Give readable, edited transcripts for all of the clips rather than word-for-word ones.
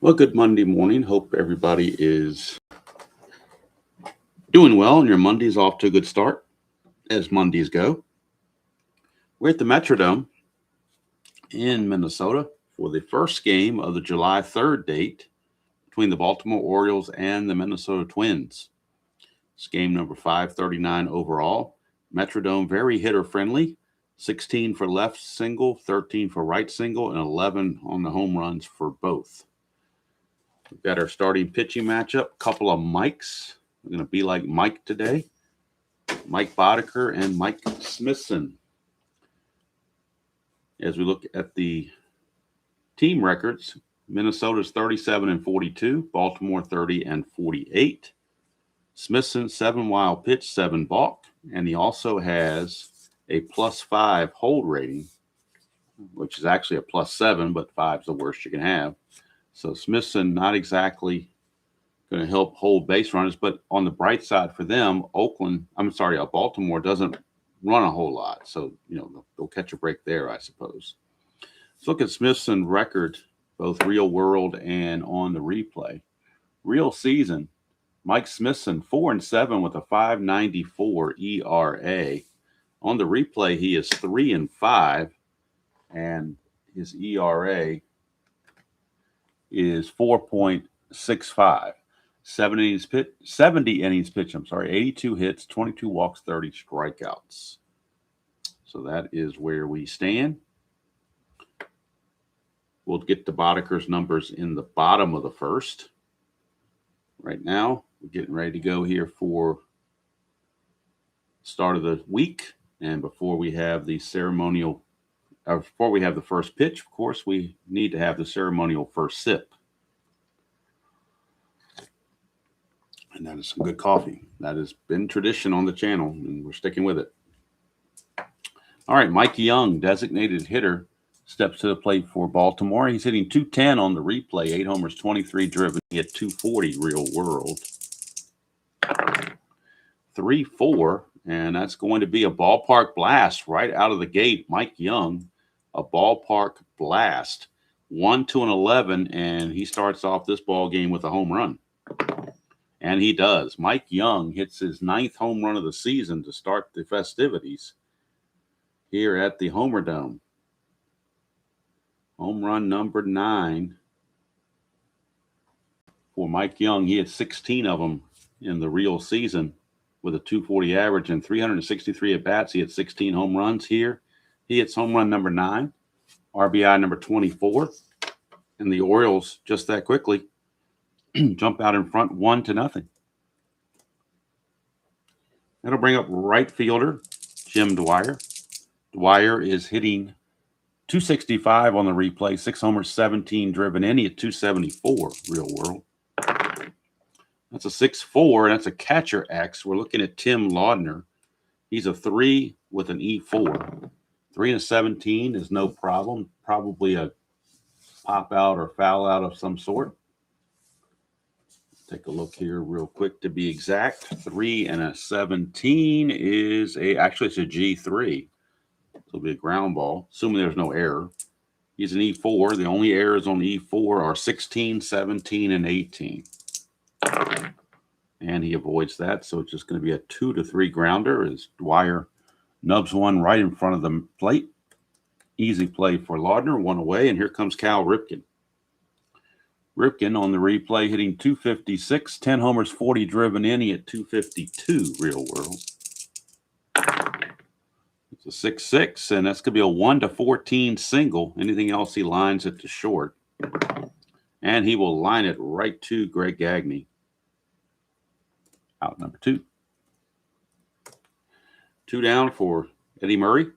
Well, good Monday morning. Hope everybody is doing well and your Monday's off to a good start, as Mondays go. We're at the Metrodome in Minnesota for the first game of the July 3rd date between the Baltimore Orioles and the Minnesota Twins. It's game number 539 overall. Metrodome very hitter friendly. 16 for left single, 13 for right single, and 11 on the home runs for both. We've got our starting pitching matchup. Couple of Mikes. We're going to be like Mike today. Mike Boddicker and Mike Smithson. As we look at the team records, Minnesota's 37-42, Baltimore 30-48. Smithson 7 wild pitch, 7 balk, and he also has a +5 hold rating, which is actually a +7, but 5 is the worst you can have. So Smithson not exactly going to help hold base runners, but on the bright side for them, Baltimore doesn't run a whole lot. So, they'll catch a break there, I suppose. Let's look at Smithson's record, both real world and on the replay. Real season, Mike Smithson, 4-7 with a 5.94 ERA. On the replay, he is 3-5, and his ERA is 4.65. 70 innings pitched, 82 hits, 22 walks, 30 strikeouts. So that is where we stand. We'll get to Boddicker's numbers in the bottom of the first. Right now, we're getting ready to go here for start of the week. And before we have the first pitch, of course, we need to have the ceremonial first sip. And that is some good coffee. That has been tradition on the channel, and we're sticking with it. All right, Mike Young, designated hitter, steps to the plate for Baltimore. He's hitting .210 on the replay, 8 homers, 23 driven. He had .240 real world. 3-4, and that's going to be a ballpark blast right out of the gate. Mike Young, a ballpark blast. 1-11, and he starts off this ball game with a home run. And he does. Mike Young hits his 9th home run of the season to start the festivities here at the Homer Dome. Home run number 9 for Mike Young. He had 16 of them in the real season with a .240 average and 363 at-bats. He had 16 home runs here. He hits home run number 9, RBI number 24. And the Orioles, just that quickly, jump out in front 1-0. That'll bring up right fielder Jim Dwyer. Dwyer is hitting .265 on the replay, 6 homers, 17 driven in. He had .274 real world. That's a 6-4, and that's a catcher X. We're looking at Tim Laudner. He's a 3 with an E4. 3-17 is no problem. Probably a pop out or foul out of some sort. Take a look here real quick to be exact. 3-17 is it's a G3. So it'll be a ground ball, assuming there's no error. He's an E4. The only errors on the E4 are 16, 17, and 18. And he avoids that, so it's just going to be a 2-3 grounder as Dwyer nubs one right in front of the plate. Easy play for Laudner, one away, and here comes Cal Ripken. Ripken on the replay hitting .256, 10 homers, 40 driven in. He at .252 real world. It's a 6-6, and that's going to be a 1-14 single. Anything else, he lines it to short. And he will line it right to Greg Gagne. Out number 2. 2 down for Eddie Murray.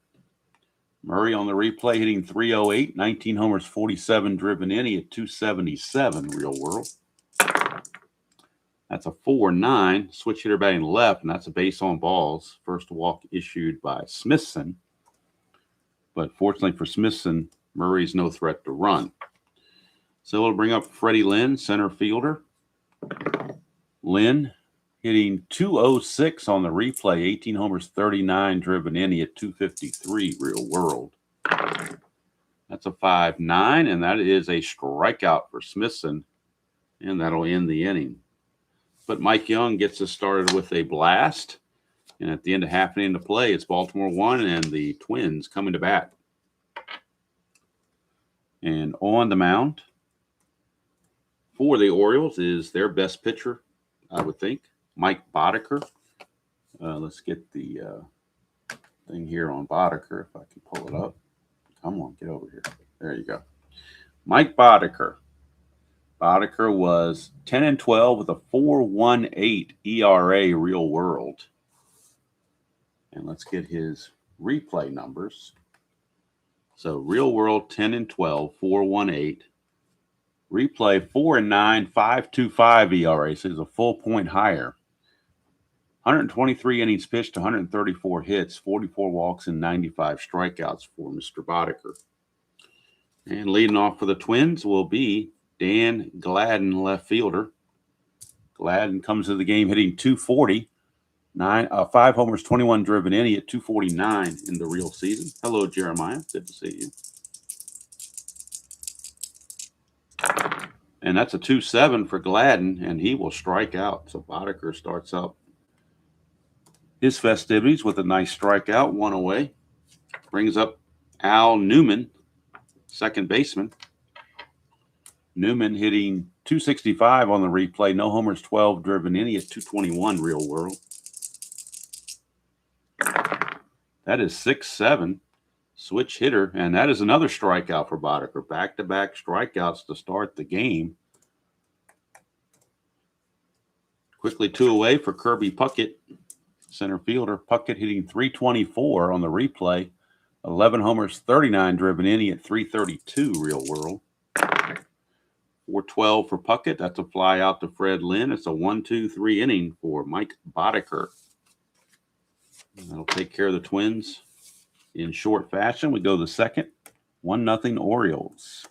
Murray on the replay hitting .308, 19 homers, 47 driven in. He at .277 real world. That's a 4-9. Switch hitter batting left, and that's a base on balls. First walk issued by Smithson. But fortunately for Smithson, Murray's no threat to run. So we'll bring up Freddie Lynn, center fielder. Lynn hitting .206 on the replay, 18 homers, 39 driven in. He at .253 real world. That's a 5-9, and that is a strikeout for Smithson. And that'll end the inning. But Mike Young gets us started with a blast. And at the end of half an inning to play, it's Baltimore 1 and the Twins coming to bat. And on the mound for the Orioles is their best pitcher, I would think, Mike Boddicker. Let's get the thing here on Boddicker, if I can pull it up. Come on, get over here. There you go. Mike Boddicker. Boddicker was 10-12 with a 4.18 ERA real world. And let's get his replay numbers. So real world 10-12, 4.18. Replay 4-9, 5.25 ERA. So he's a full point higher. 123 innings pitched, 134 hits, 44 walks, and 95 strikeouts for Mr. Boddicker. And leading off for the Twins will be Dan Gladden, left fielder. Gladden comes to the game hitting 240, 5 homers, 21 driven in. He hit 249 in the real season. Hello, Jeremiah. Good to see you. And that's a 2-7 for Gladden, and he will strike out. So Boddicker starts out his festivities with a nice strikeout, 1 away. Brings up Al Newman, second baseman. Newman hitting 265 on the replay. No homers, 12 driven in. He hit 221 real world. That is 6-7. Switch hitter. And that is another strikeout for Boddicker. Back-to-back strikeouts to start the game. Quickly 2 away for Kirby Puckett, center fielder. Puckett hitting 324 on the replay. 11 homers, 39 driven in. He hit 332 real world. 4-12 for Puckett. That's a fly out to Fred Lynn. It's a 1-2-3 inning for Mike Boddicker. That'll take care of the Twins in short fashion. We go to the second. 1-0 Orioles.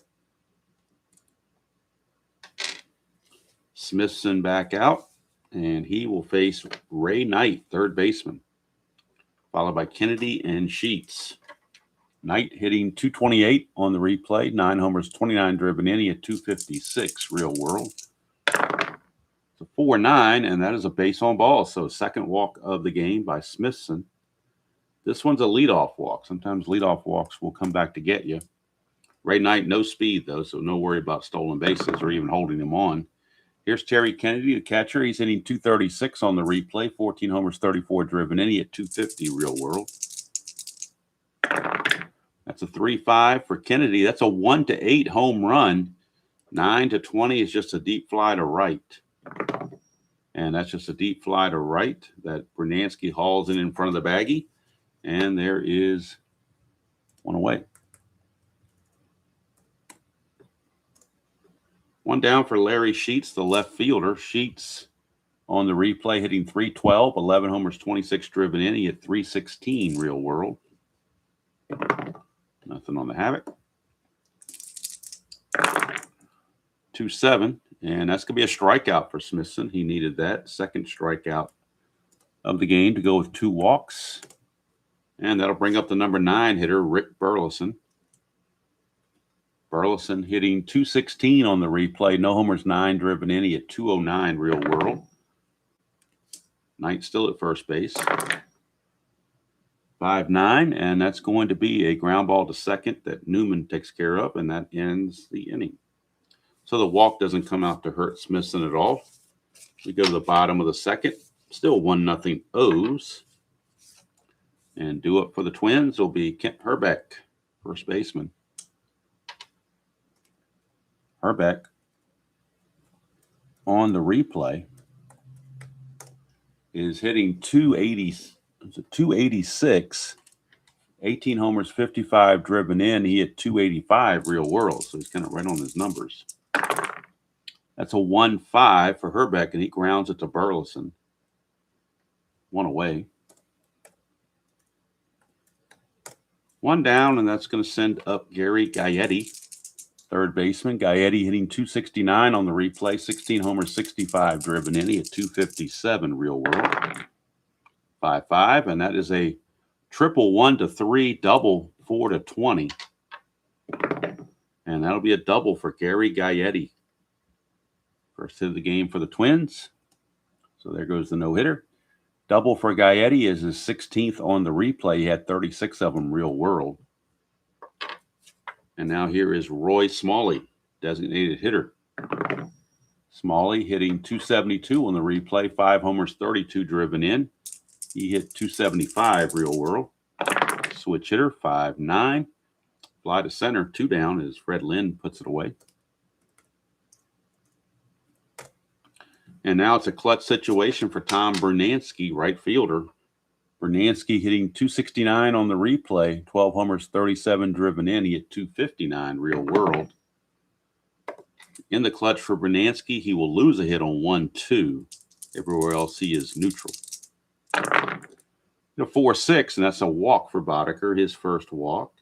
Smithson back out, and he will face Ray Knight, third baseman, followed by Kennedy and Sheets. Knight hitting 228 on the replay, 9 homers, 29 driven in. He had 256 real world. It's a 4-9, and that is a base on ball. So second walk of the game by Smithson. This one's a leadoff walk. Sometimes leadoff walks will come back to get you. Ray Knight, no speed, though, so no worry about stolen bases or even holding him on. Here's Terry Kennedy, the catcher. He's hitting 236 on the replay, 14 homers, 34 driven in. He had 250 real world. That's a 3-5 for Kennedy. That's a 1-8 home run. 9-20 is just a deep fly to right. And that's just a deep fly to right that Bernansky hauls in front of the baggie. And there is 1 away. 1 down for Larry Sheets, the left fielder. Sheets on the replay hitting 312, 11 homers, 26 driven in. He hit 316 real world. Nothing on the havoc. 2-7, and that's going to be a strikeout for Smithson. He needed that. Second strikeout of the game to go with 2 walks. And that'll bring up the number 9 hitter, Rick Burleson. Burleson hitting 216 on the replay. No homers, 9 driven in. He at 209 real world. Knight still at first base. 5-9, and that's going to be a ground ball to second that Newman takes care of, and that ends the inning. So the walk doesn't come out to hurt Smithson at all. We go to the bottom of the second. Still 1-0 O's. And due up for the Twins will be Kent Herbeck, first baseman. Herbeck on the replay is hitting 286, 18 homers, 55 driven in. He hit 285 real world, so he's kind of right on his numbers. That's a 1-5 for Herbeck, and he grounds it to Burleson. 1 away. 1 down, and that's going to send up Gary Gaetti, third baseman. Gaetti hitting 269 on the replay, 16 homers, 65 driven in. He at 257 real world. 5-5, and that is a triple 1-3, double 4-20. And that'll be a double for Gary Gaetti First hit of the game for the Twins. So there goes the no-hitter. Double for Gaetti is his 16th on the replay. He had 36 of them real world. And now here is Roy Smalley, designated hitter. Smalley hitting 272 on the replay, 5 homers, 32 driven in. He hit 275 real world. Switch hitter, 5'9". Fly to center, 2 down as Fred Lynn puts it away. And now it's a clutch situation for Tom Bernansky, right fielder. Bernansky hitting 269 on the replay, 12 homers, 37 driven in. He hit 259 real world. In the clutch for Bernansky, he will lose a hit on 1-2. Everywhere else he is neutral. 4-6, and that's a walk for Boddicker, his first walk.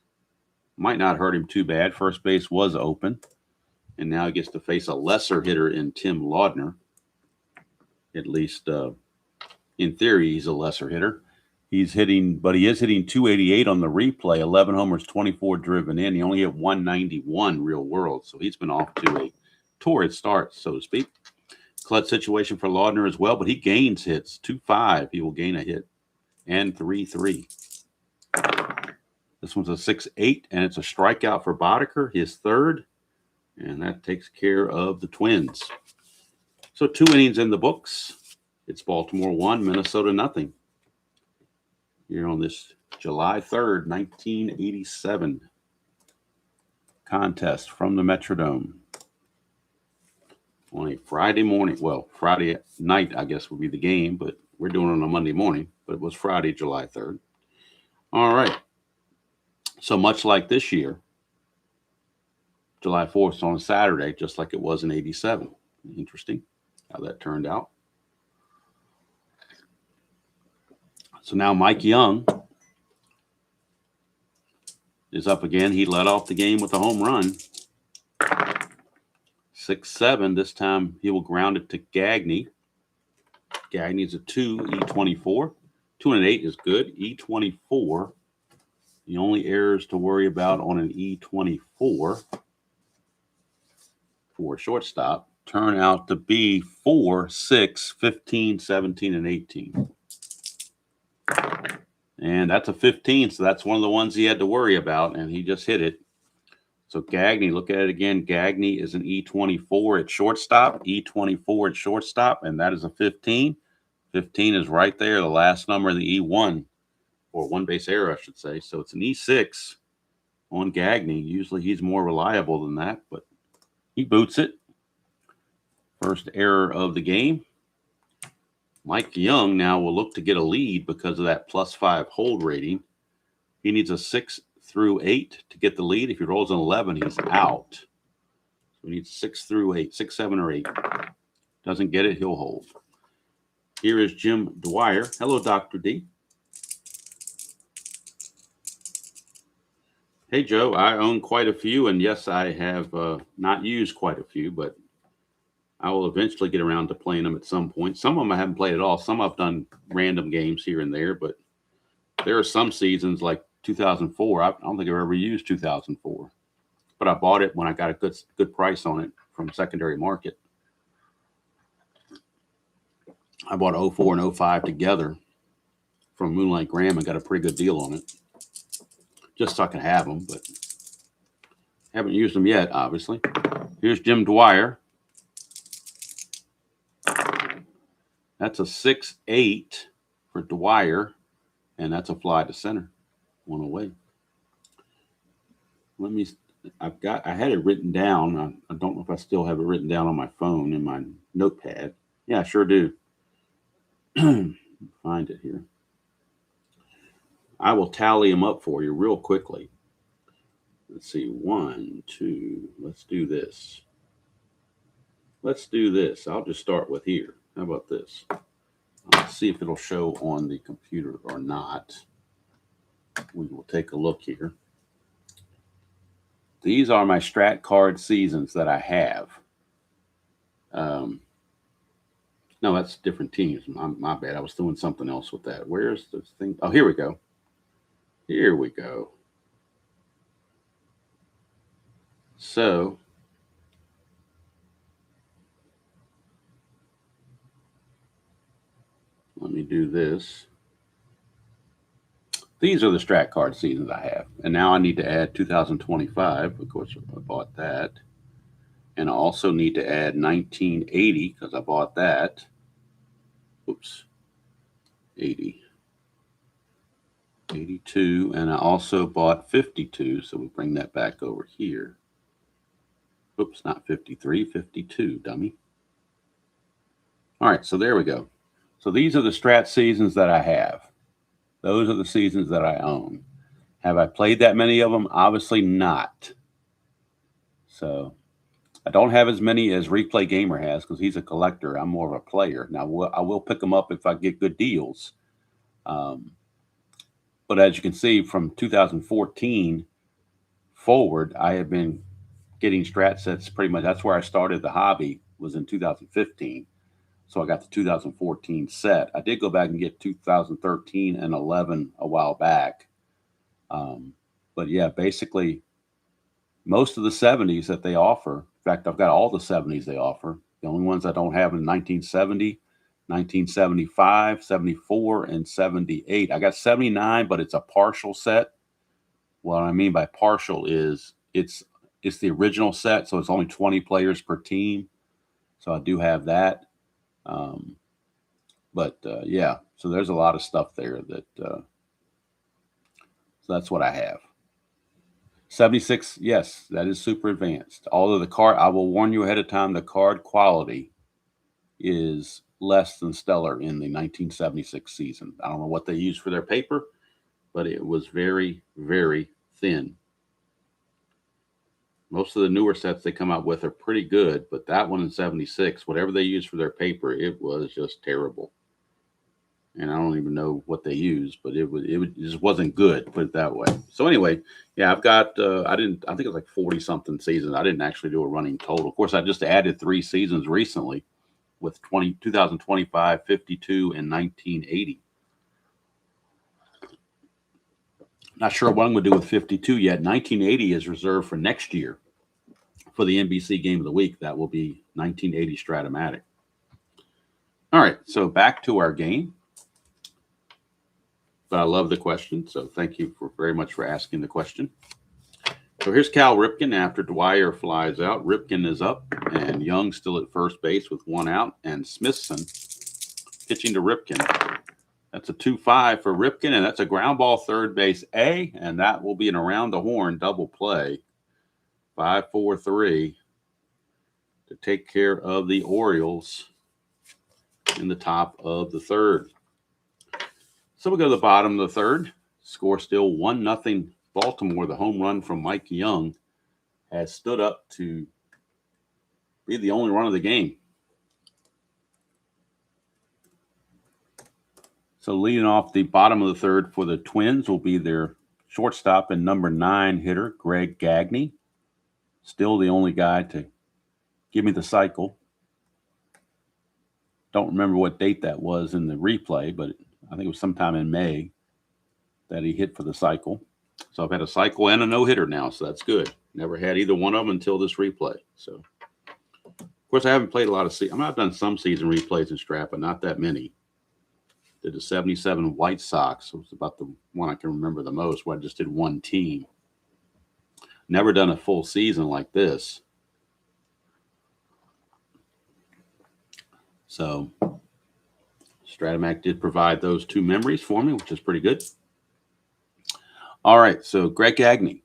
Might not hurt him too bad. First base was open. And now he gets to face a lesser hitter in Tim Laudner. At least in theory, he's a lesser hitter. He's hitting, but he is hitting 288 on the replay, 11 homers, 24 driven in. He only hit 191 real world, so he's been off to a torrid start, so to speak. Clutch situation for Laudner as well, but he gains hits. 2-5, he will gain a hit, and 3-3. This one's a 6-8, and it's a strikeout for Boddicker, his third, and that takes care of the Twins. So 2 innings in the books. It's Baltimore 1, Minnesota nothing. Here on this July 3rd, 1987 contest from the Metrodome. On a Friday morning, well, Friday night, I guess, would be the game, but we're doing it on a Monday morning, but it was Friday, July 3rd. All right. So much like this year, July 4th is on a Saturday, just like it was in 87. Interesting how that turned out. So now Mike Young is up again. He led off the game with a home run. 6-7. This time he will ground it to Gagne. Gagne's a 2, E24. 2 and an 8 is good. E24. The only errors to worry about on an E24 for shortstop turn out to be 4, 6, 15, 17, and 18. And that's a 15, so that's one of the ones he had to worry about, and he just hit it. So Gagne, look at it again. Gagne is an E24 at shortstop, E24 at shortstop, and that is a 15. 15 is right there, the last number of the E1, or one base error, I should say. So it's an E6 on Gagne. Usually he's more reliable than that, but he boots it. First error of the game. Mike Young now will look to get a lead because of that +5 hold rating. He needs a 6 through 8 to get the lead. If he rolls an 11, he's out. So he needs 6 through 8, 6, 7, or 8. Doesn't get it, he'll hold. Here is Jim Dwyer. Hello, Dr. D. Hey, Joe, I own quite a few, and yes, I have not used quite a few, but I will eventually get around to playing them at some point. Some of them I haven't played at all. Some I've done random games here and there, but there are some seasons like 2004. I don't think I've ever used 2004, but I bought it when I got a good price on it from secondary market. I bought 04 and 05 together from Moonlight Graham and got a pretty good deal on it. Just so I can have them, but haven't used them yet, obviously. Here's Jim Dwyer. That's a 6-8 for Dwyer, and that's a fly to center. One away. I had it written down. I don't know if I still have it written down on my phone in my notepad. Yeah, I sure do. Find it here. I will tally them up for you real quickly. Let's see. 1, 2. Let's do this. I'll just start with here. How about this? Let's see if it'll show on the computer or not. We will take a look here. These are my Strat card seasons that I have. No, that's different teams. My bad. I was doing something else with that. Where's the thing? Oh, here we go. Here we go. So let me do this. These are the Strat card seasons I have. And now I need to add 2025. Of course, I bought that. And I also need to add 1980 because I bought that. Oops. 80. 82. And I also bought 52. So we bring that back over here. Oops, not 53, 52, dummy. All right, so there we go. So these are the Strat seasons that I have. Those are the seasons that I own. Have I played that many of them? Obviously not. So I don't have as many as Replay Gamer has because he's a collector. I'm more of a player. Now, I will pick them up if I get good deals. But as you can see, from 2014 forward, I have been getting Strat sets pretty much. That's where I started the hobby, was in 2015. So I got the 2014 set. I did go back and get 2013 and 11 a while back. But yeah, basically most of the 70s that they offer. In fact, I've got all the 70s they offer. The only ones I don't have in 1970, 1975, 74, and 78. I got 79, but it's a partial set. What I mean by partial is it's the original set, so it's only 20 players per team. So I do have that. Yeah, so there's a lot of stuff there that, so that's what I have. 76, yes, that is super advanced. Although the card, I will warn you ahead of time, the card quality is less than stellar in the 1976 season. I don't know what they used for their paper, but it was very, very thin. Most of the newer sets they come out with are pretty good, but that one in 76, whatever they used for their paper, it was just terrible. And I don't even know what they used, but it just wasn't good, put it that way. So anyway, yeah, I've got I think it was like 40 something seasons. I didn't actually do a running total. Of course, I just added 3 seasons recently with 2025, 52, and 1980. Not sure what I'm going to do with 52 yet. 1980 is reserved for next year for the NBC Game of the Week. That will be 1980 Strat-O-Matic. All right, so back to our game. But I love the question, so thank you very much for asking the question. So here's Cal Ripken after Dwyer flies out. Ripken is up, and Young still at first base with 1 out, and Smithson pitching to Ripken. That's a 2-5 for Ripken, and that's a ground ball third base A, and that will be an around the horn double play. 5-4-3 to take care of the Orioles in the top of the third. So we go to the bottom of the third. Score still 1-0 Baltimore. The home run from Mike Young has stood up to be the only run of the game. So leading off the bottom of the third for the Twins will be their shortstop and number 9 hitter, Greg Gagne. Still the only guy to give me the cycle. Don't remember what date that was in the replay, but I think it was sometime in May that he hit for the cycle. So I've had a cycle and a no-hitter now, so that's good. Never had either one of them until this replay. So, of course, I haven't played a lot of season. I mean, I've done some season replays in Strat, but not that many. Did the 77 White Sox. It was about the one I can remember the most, where I just did one team. Never done a full season like this. So Strat-O-Matic did provide those 2 memories for me, which is pretty good. All right, so Greg Gagne.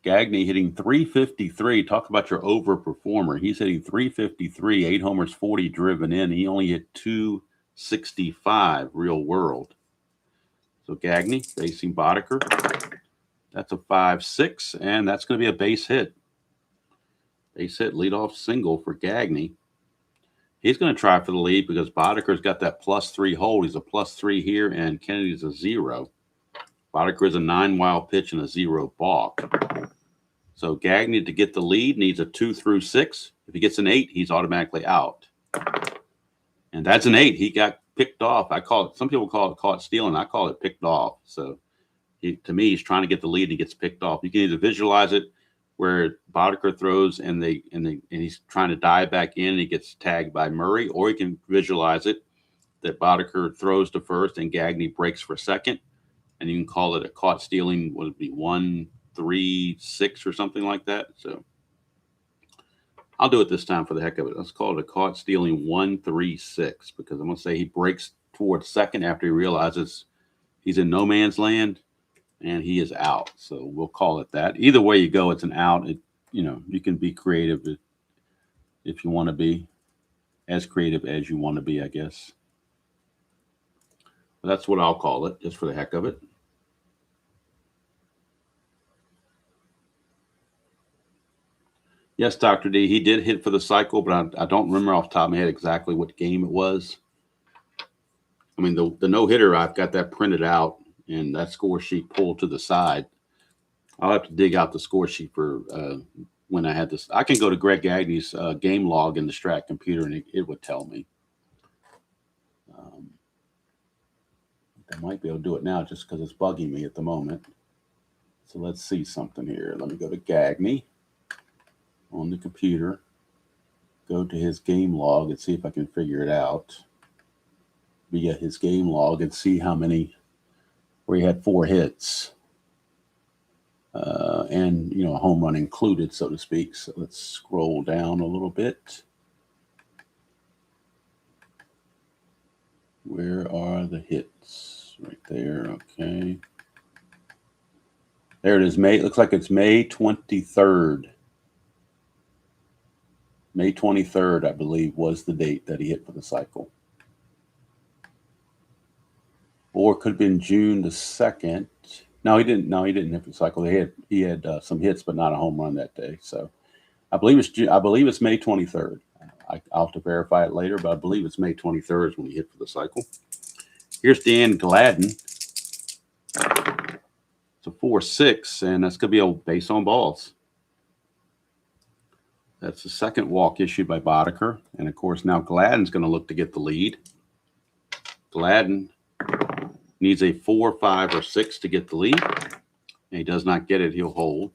Gagne hitting 353. Talk about your overperformer. He's hitting 353, 8 homers, 40 driven in. He only hit 265 real world. So Gagne facing Boddicker. That's a 5-6, and that's going to be a base hit. Base hit, leadoff single for Gagne. He's going to try for the lead because Boddicker's got that +3 hold. He's a +3 here, and Kennedy's a 0. Boddicker is a 9 wild pitch and a 0 balk. So Gagne, to get the lead, needs a 2 through 6. If he gets an 8, he's automatically out. And that's an 8. He got picked off. I call it, some people call it stealing. I call it picked off. So to me, he's trying to get the lead and he gets picked off. You can either visualize it where Boddicker throws and he's trying to dive back in and he gets tagged by Murray, or you can visualize it that Boddicker throws to first and Gagne breaks for second. And you can call it a caught stealing, would it be 1-3-6 or something like that? So I'll do it this time for the heck of it. Let's call it a caught stealing 1-3-6 because I'm going to say he breaks towards second after he realizes he's in no man's land and he is out. So we'll call it that. Either way you go, it's an out. You can be creative if you want to be as creative as you want to be, I guess. But that's what I'll call it, just for the heck of it. Yes, Dr. D, he did hit for the cycle, but I don't remember off the top of my head exactly what game it was. I mean, the no-hitter, I've got that printed out, and that score sheet pulled to the side. I'll have to dig out the score sheet for when I had this. I can go to Greg Gagne's game log in the Strat computer, and it would tell me. I might be able to do it now just because it's bugging me at the moment. So let's see something here. Let me go to Gagne on the computer, go to his game log and see if I can figure it out via his game log and see how many, where he had 4 hits and, a home run included, so to speak. So let's scroll down a little bit. Where are the hits? Right there. Okay. There it is. It looks like it's May 23rd. May 23rd, I believe, was the date that he hit for the cycle. Or it could have been June the 2nd. No, he didn't. No, he didn't hit for the cycle. He had some hits, but not a home run that day. So I believe it's May 23rd. I'll have to verify it later, but I believe it's May 23rd when he hit for the cycle. Here's Dan Gladden. It's a 4-6, and that's going to be a base on balls. That's the second walk issued by Boddicker. And, of course, now Gladden's going to look to get the lead. Gladden needs a 4, 5, or 6 to get the lead. And he does not get it. He'll hold.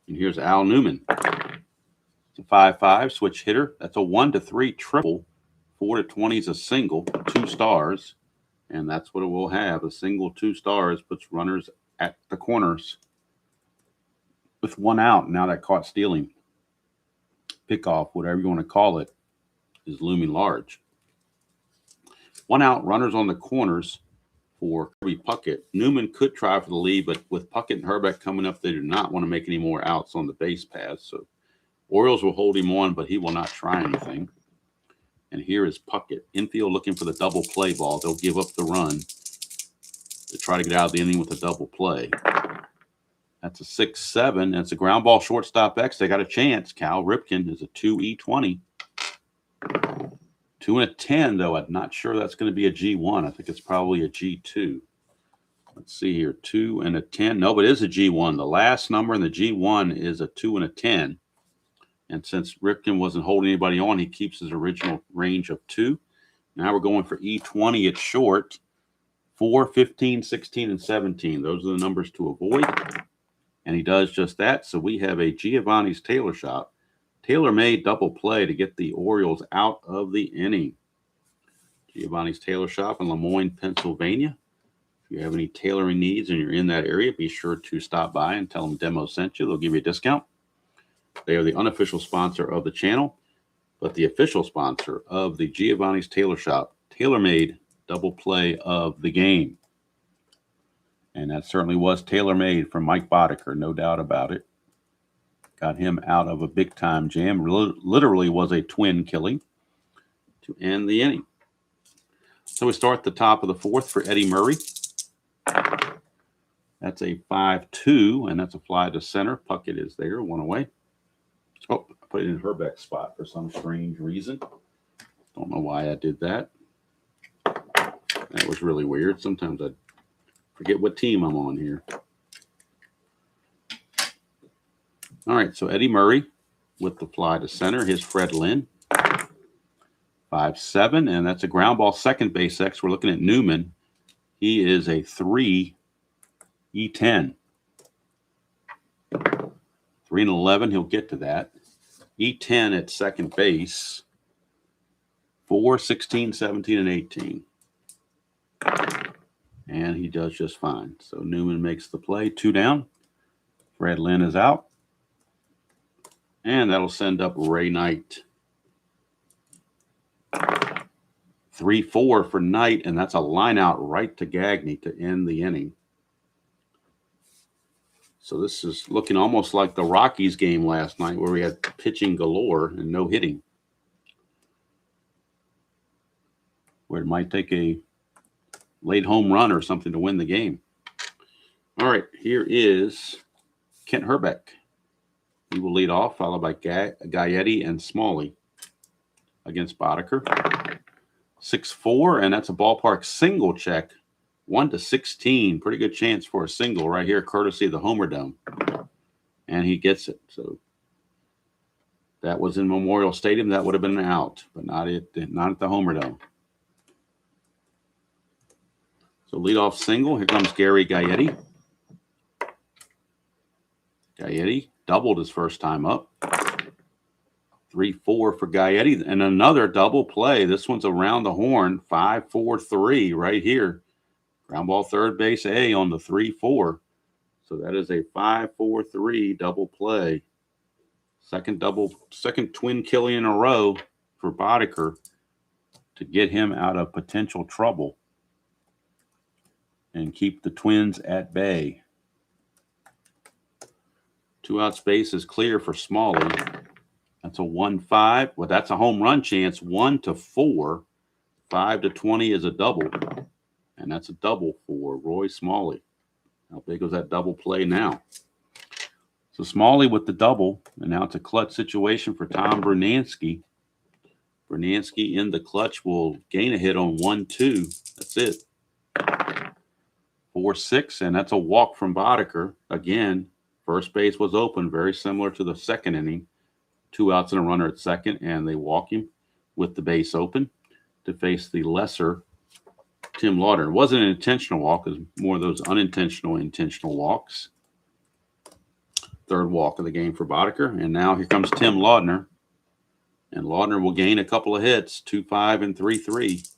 And here's Al Newman. It's a 5-5 switch hitter. That's a 1-3 triple. 4-20 is a single, 2 stars. And that's what it will have. A single, 2 stars, puts runners at the corners with 1 out. Now that caught stealing, pickoff, whatever you want to call it, is looming large. 1 out, runners on the corners for Kirby Puckett. Newman could try for the lead, but with Puckett and Herbeck coming up, they do not want to make any more outs on the base paths. So Orioles will hold him on, but he will not try anything. And here is Puckett. Infield looking for the double play ball. They'll give up the run to try to get out of the inning with a double play. That's a 6-7. That's a ground ball shortstop X. They got a chance. Cal Ripken is a 2E20. 2 and a 10, though. I'm not sure that's going to be a G1. I think it's probably a G2. Let's see here. 2 and a 10. No, but it is a G1. The last number in the G1 is a 2 and a 10. And since Ripken wasn't holding anybody on, he keeps his original range of 2. Now we're going for E20 at short. 4, 15, 16, and 17. Those are the numbers to avoid. And he does just that. So we have a Giovanni's Tailor Shop. Tailor-made double play to get the Orioles out of the inning. Giovanni's Tailor Shop in Lemoyne, Pennsylvania. If you have any tailoring needs and you're in that area, be sure to stop by and tell them Demo sent you. They'll give you a discount. They are the unofficial sponsor of the channel, but the official sponsor of the Giovanni's Tailor Shop, tailor-made double play of the game. And that certainly was tailor-made for Mike Boddicker, no doubt about it. Got him out of a big-time jam. Literally was a twin killing to end the inning. So we start the top of the 4th for Eddie Murray. That's a 5-2, and that's a fly to center. Puckett is there, 1 away. Oh, I put it in Herbeck's spot for some strange reason. Don't know why I did that. That was really weird. Sometimes I forget what team I'm on here. All right, so Eddie Murray with the fly to center. Here's Fred Lynn. 5-7, and that's a ground ball second base X. We're looking at Newman. He is a 3 E10. 3 and 11, he'll get to that. E10 at second base 4, 16, 17, and 18. And he does just fine. So Newman makes the play. 2 down. Fred Lynn is out. And that'll send up Ray Knight. 3-4 for Knight, and that's a line out right to Gagne to end the inning. So this is looking almost like the Rockies game last night where we had pitching galore and no hitting. Where it might take a late home run or something to win the game. All right, here is Kent Herbeck. He will lead off, followed by Gaetti and Smalley against Boddicker. 6-4, and that's a ballpark single check. 1-16. Pretty good chance for a single right here, courtesy of the Homer Dome. And he gets it. So that was in Memorial Stadium. That would have been an out, but not at the Homer Dome. So leadoff single. Here comes Gary Gaetti. Gaetti doubled his first time up. 3-4 for Gaetti. And another double play. This one's around the horn. 5-4-3 right here. Ground ball third base A on the 3-4. So that is a 5-4-3 double play. Second twin killing in a row for Boddicker to get him out of potential trouble and keep the Twins at bay. 2 outs base is clear for Smalley. That's a 1-5. Well, that's a home run chance. 1-4. 5-20 is a double. And that's a double for Roy Smalley. How big was that double play now? So Smalley with the double. And now it's a clutch situation for Tom Brunansky. Brunansky in the clutch will gain a hit on 1-2. That's it. 4-6. And that's a walk from Boddicker. Again, first base was open. Very similar to the second inning. 2 outs and a runner at second. And they walk him with the base open to face the lesser Tim Laudner. It wasn't an intentional walk. It was more of those unintentional, intentional walks. Third walk of the game for Boddicker. And now here comes Tim Laudner. And Laudner will gain a couple of hits, 2-5 and 3-3.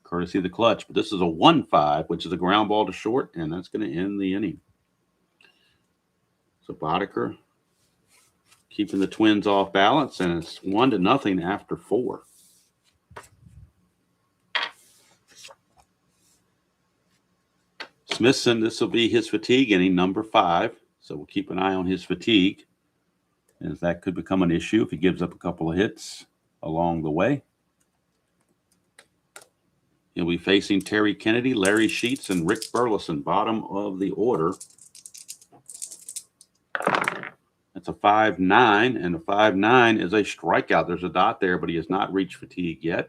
Courtesy of the clutch. But this is a 1-5, which is a ground ball to short, and that's going to end the inning. So Boddicker keeping the Twins off balance, and it's 1-0 after 4. Smithson, this will be his fatigue inning, number 5. So we'll keep an eye on his fatigue, as that could become an issue if he gives up a couple of hits along the way. He'll be facing Terry Kennedy, Larry Sheets, and Rick Burleson, bottom of the order. That's a 5-9, and a 5-9 is a strikeout. There's a dot there, but he has not reached fatigue yet.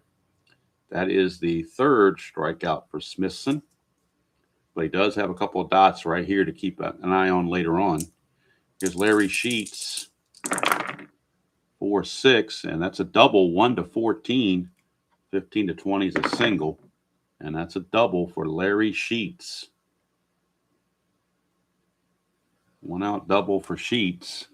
That is the 3rd strikeout for Smithson. But he does have a couple of dots right here to keep an eye on later on. Here's Larry Sheets, 4-6, and that's a double, 1-14. 15-20 is a single, and that's a double for Larry Sheets. 1 out double for Sheets.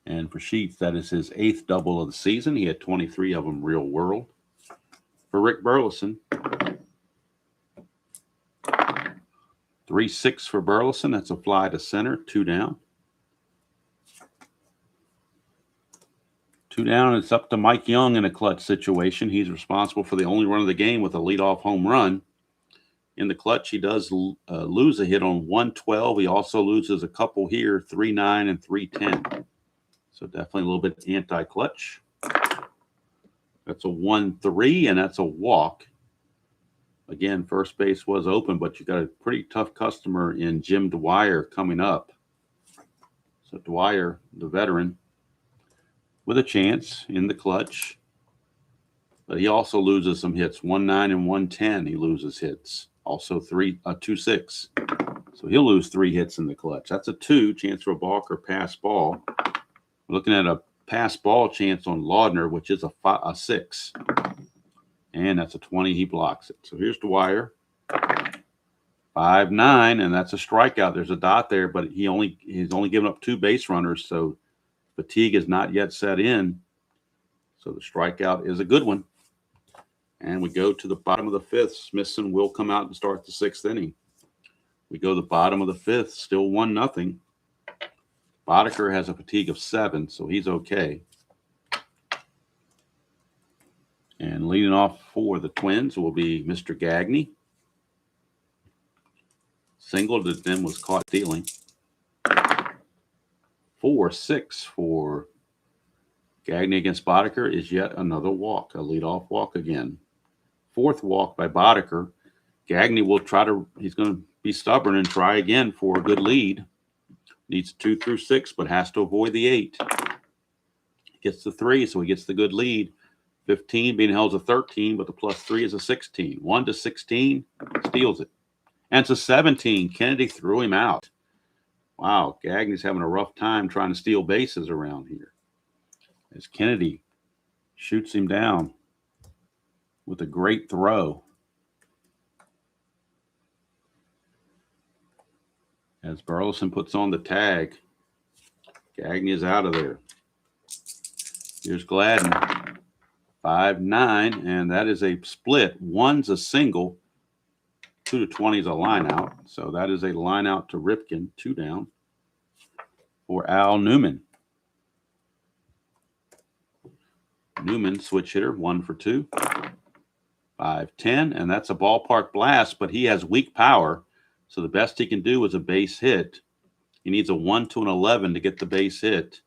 And for Sheets, that is his 8th double of the season. He had 23 of them real world. For Rick Burleson, 3-6 for Burleson. That's a fly to center, 2 down. 2 down, it's up to Mike Young in a clutch situation. He's responsible for the only run of the game with a leadoff home run. In the clutch, he does lose a hit on 112. He also loses a couple here, 3-9 and 3-10. So definitely a little bit anti-clutch. That's a 1-3, and that's a walk. Again, first base was open, but you got a pretty tough customer in Jim Dwyer coming up. So Dwyer, the veteran, with a chance in the clutch. But he also loses some hits, 1-9 and 1-10. He loses hits. Also 2-6. So he'll lose 3 hits in the clutch. That's a 2, chance for a balk or pass ball. We're looking at a pass ball chance on Laudner, which is a 6. And that's a 20. He blocks it. So here's Dwyer. 5-9, and that's a strikeout. There's a dot there, but he's only given up 2 base runners, so fatigue is not yet set in So the strikeout is a good one. And we go to the bottom of the fifth. Smithson will come out and start the sixth inning. We go to the bottom of the fifth, still 1-0. Boddicker has a fatigue of 7, so he's okay. And leading off for the Twins will be Mr. Gagne. Single that then was caught stealing. 4-6 for Gagne against Boddicker is yet another walk, a leadoff walk again. Fourth walk by Boddicker. Gagne will he's going to be stubborn and try again for a good lead. Needs 2 through 6, but has to avoid the 8. Gets the 3, so he gets the good lead. 15 being held as a 13, but the +3 is a 16. 1-16, steals it. And it's a 17. Kennedy threw him out. Wow, Gagne's having a rough time trying to steal bases around here. As Kennedy shoots him down with a great throw. As Burleson puts on the tag, Gagne is out of there. Here's Gladden, 5-9, and that is a split. 1's a single, 2-20 is a line out. So that is a line out to Ripken, 2 down for Al Newman. Newman, switch hitter, 1 for 2. 5-10, and that's a ballpark blast, but he has weak power. So the best he can do is a base hit. He needs a 1 to an 11 to get the base hit,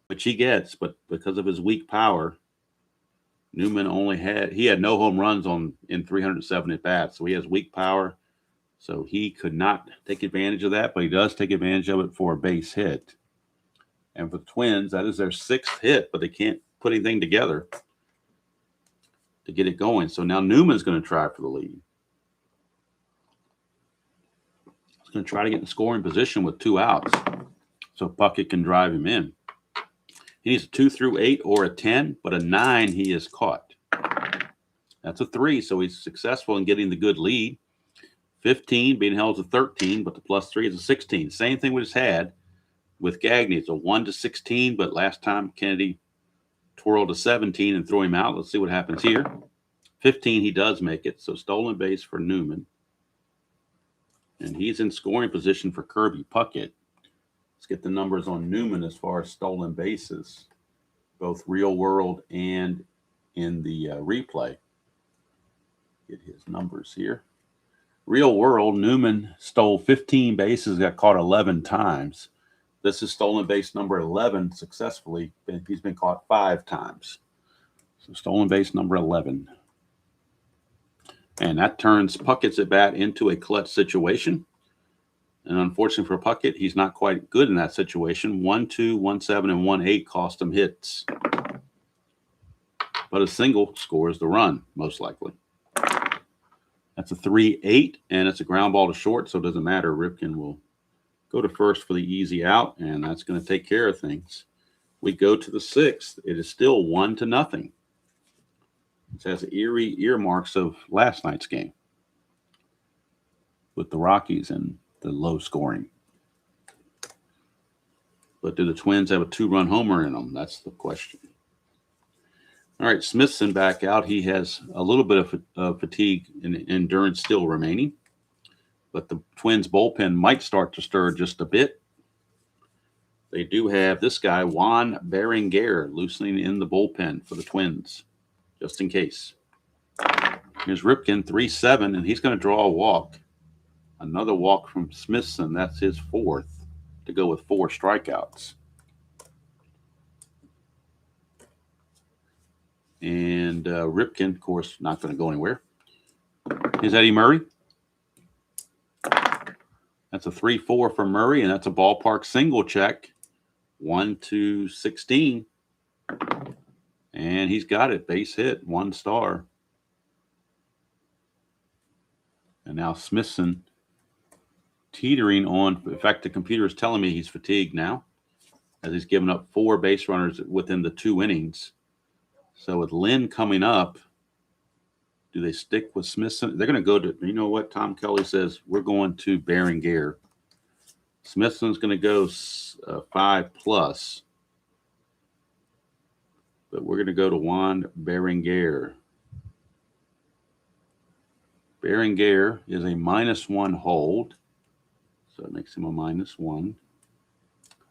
which he gets. But because of his weak power, Newman he had no home runs in 307 at bats. So he has weak power. So he could not take advantage of that, but he does take advantage of it for a base hit. And for the Twins, that is their 6th hit, but they can't put anything together to get it going. So now Newman's going to try for the lead. He's going to try to get in scoring position with 2 outs so Puckett can drive him in. He needs a 2 through 8 or a 10, but a 9 he is caught. That's a 3, so he's successful in getting the good lead. 15 being held as a 13, but the +3 is a 16. Same thing we just had with Gagne. It's a 1 to 16, but last time Kennedy twirled a 17 and threw him out. Let's see what happens here. 15, he does make it, so stolen base for Newman. And he's in scoring position for Kirby Puckett. Let's get the numbers on Newman as far as stolen bases, both real world and in the replay. Get his numbers here. Real world, Newman stole 15 bases, got caught 11 times. This is stolen base number 11 successfully. He's been caught 5 times. So stolen base number 11. And that turns Puckett's at bat into a clutch situation. And unfortunately for Puckett, he's not quite good in that situation. 1-2, 1-7, and 1-8 cost him hits. But a single scores the run, most likely. That's a 3-8, and it's a ground ball to short, so it doesn't matter. Ripken will go to first for the easy out, and that's going to take care of things. We go to the 6th. It is still 1-0. It has eerie earmarks of last night's game with the Rockies and the low scoring. But do the Twins have a 2-run homer in them? That's the question. All right, Smithson back out. He has a little bit of fatigue and endurance still remaining. But the Twins bullpen might start to stir just a bit. They do have this guy, Juan Berenguer, loosening in the bullpen for the Twins, just in case. Here's Ripken, 3-7, and he's going to draw a walk. Another walk from Smithson. That's his 4th to go with 4 strikeouts. And Ripken, of course, not going to go anywhere. Here's Eddie Murray. That's a 3-4 for Murray, and that's a ballpark single check. 1-16. And he's got it. Base hit, 1 star. And now Smithson teetering on. In fact, the computer is telling me he's fatigued now, as he's given up 4 base runners within the 2 innings. So with Lynn coming up, do they stick with Smithson? They're going to go to, you know what? Tom Kelly says, we're going to Berenguer. Smithson's going to go 5+. But we're going to go to Juan Berenguer. Berenguer is a -1 hold. So it makes him a -1.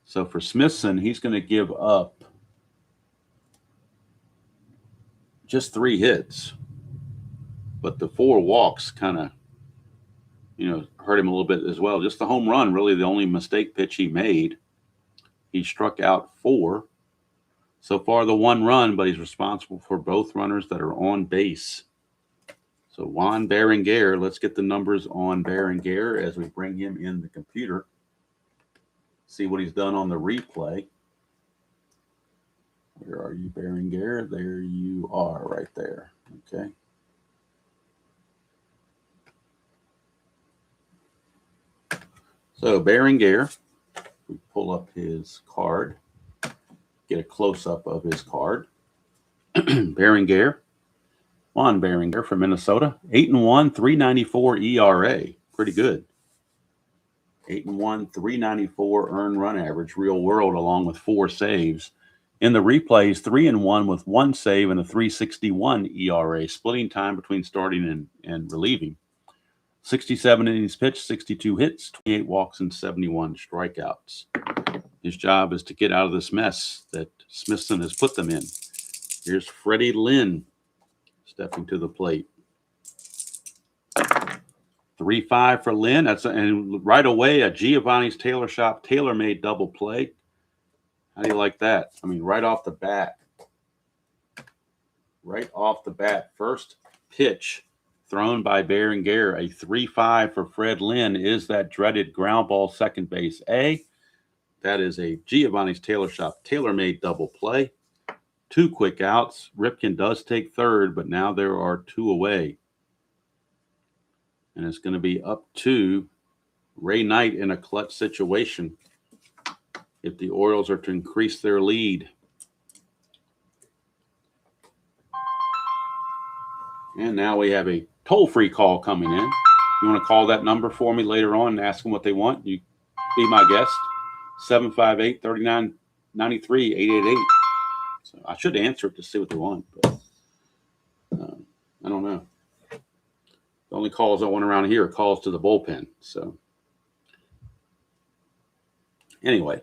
So for Smithson, he's going to give up just 3 hits. But the 4 walks kind of, hurt him a little bit as well. Just the home run, really the only mistake pitch he made. He struck out 4. So far, the 1 run, but he's responsible for both runners that are on base. So Juan Berenguer, let's get the numbers on Berenguer as we bring him in the computer. See what he's done on the replay. Where are you, Berenguer? There you are, right there. Okay. So Berenguer, we pull up his card, get a close-up of his card. Berenguer, Juan Berenguer from Minnesota, 8-1, 3.94 ERA, pretty good. 8-1, 3.94 earned run average, real world, along with 4 saves. In the replays, 3-1 with 1 save and a 3.61 ERA, splitting time between starting and relieving. 67 innings pitched, 62 hits, 28 walks, and 71 strikeouts. His job is to get out of this mess that Smithson has put them in. Here's Freddie Lynn stepping to the plate. 3-5 for Lynn. And right away, a Giovanni's Tailor Shop tailor-made double play. How do you like that? I mean, right off the bat. Right off the bat, first pitch thrown by Berenguer, a 3-5 for Fred Lynn, is that dreaded ground ball second base A. That is a Giovanni's Tailor Shop tailor-made double play. 2 quick outs. Ripken does take third, but now there are 2 away. And it's going to be up to Ray Knight in a clutch situation if the Orioles are to increase their lead. And now we have a toll-free call coming in. You want to call that number for me later on and ask them what they want? You be my guest. 758-3993, 888. So I should answer it to see what they want, but I don't know. The only calls I want around here are calls to the bullpen. So anyway,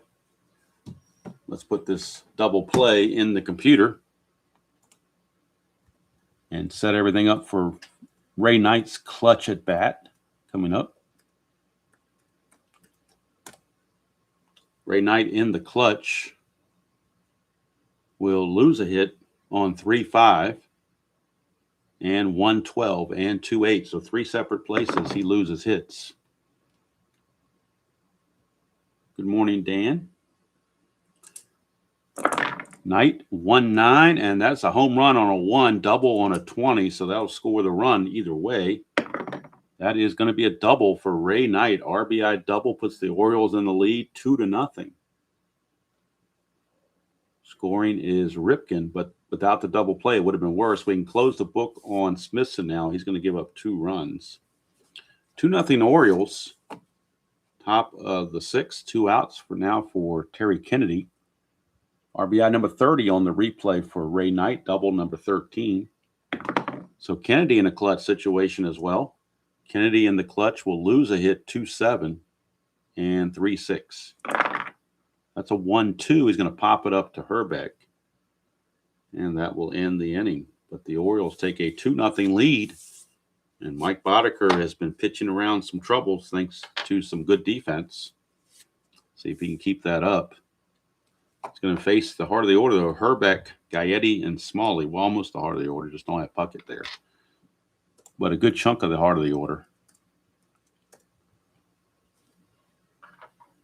let's put this double play in the computer and set everything up for Ray Knight's clutch at bat coming up. Ray Knight in the clutch will lose a hit on 3-5 and 112 and 2-8. So 3 separate places he loses hits. Good morning, Dan. Knight 1-9, and that's a home run on a 1, double on a 20, so that'll score the run either way. That is going to be a double for Ray Knight. RBI double puts the Orioles in the lead 2-0. Scoring is Ripken, but without the double play, it would have been worse. We can close the book on Smithson now. He's going to give up 2 runs. 2-0 Orioles. Top of the 6th, 2 outs for now for Terry Kennedy. RBI number 30 on the replay for Ray Knight, double number 13. So Kennedy in a clutch situation as well. Kennedy in the clutch will lose a hit 2-7 and 3-6. That's a 1-2. He's going to pop it up to Herbeck. And that will end the inning. But the Orioles take a 2-0 lead. And Mike Boddicker has been pitching around some troubles thanks to some good defense. See if he can keep that up. He's going to face the heart of the order, though. Herbeck, Gaetti, and Smalley. Well, almost the heart of the order. Just don't have Puckett there. But a good chunk of the heart of the order.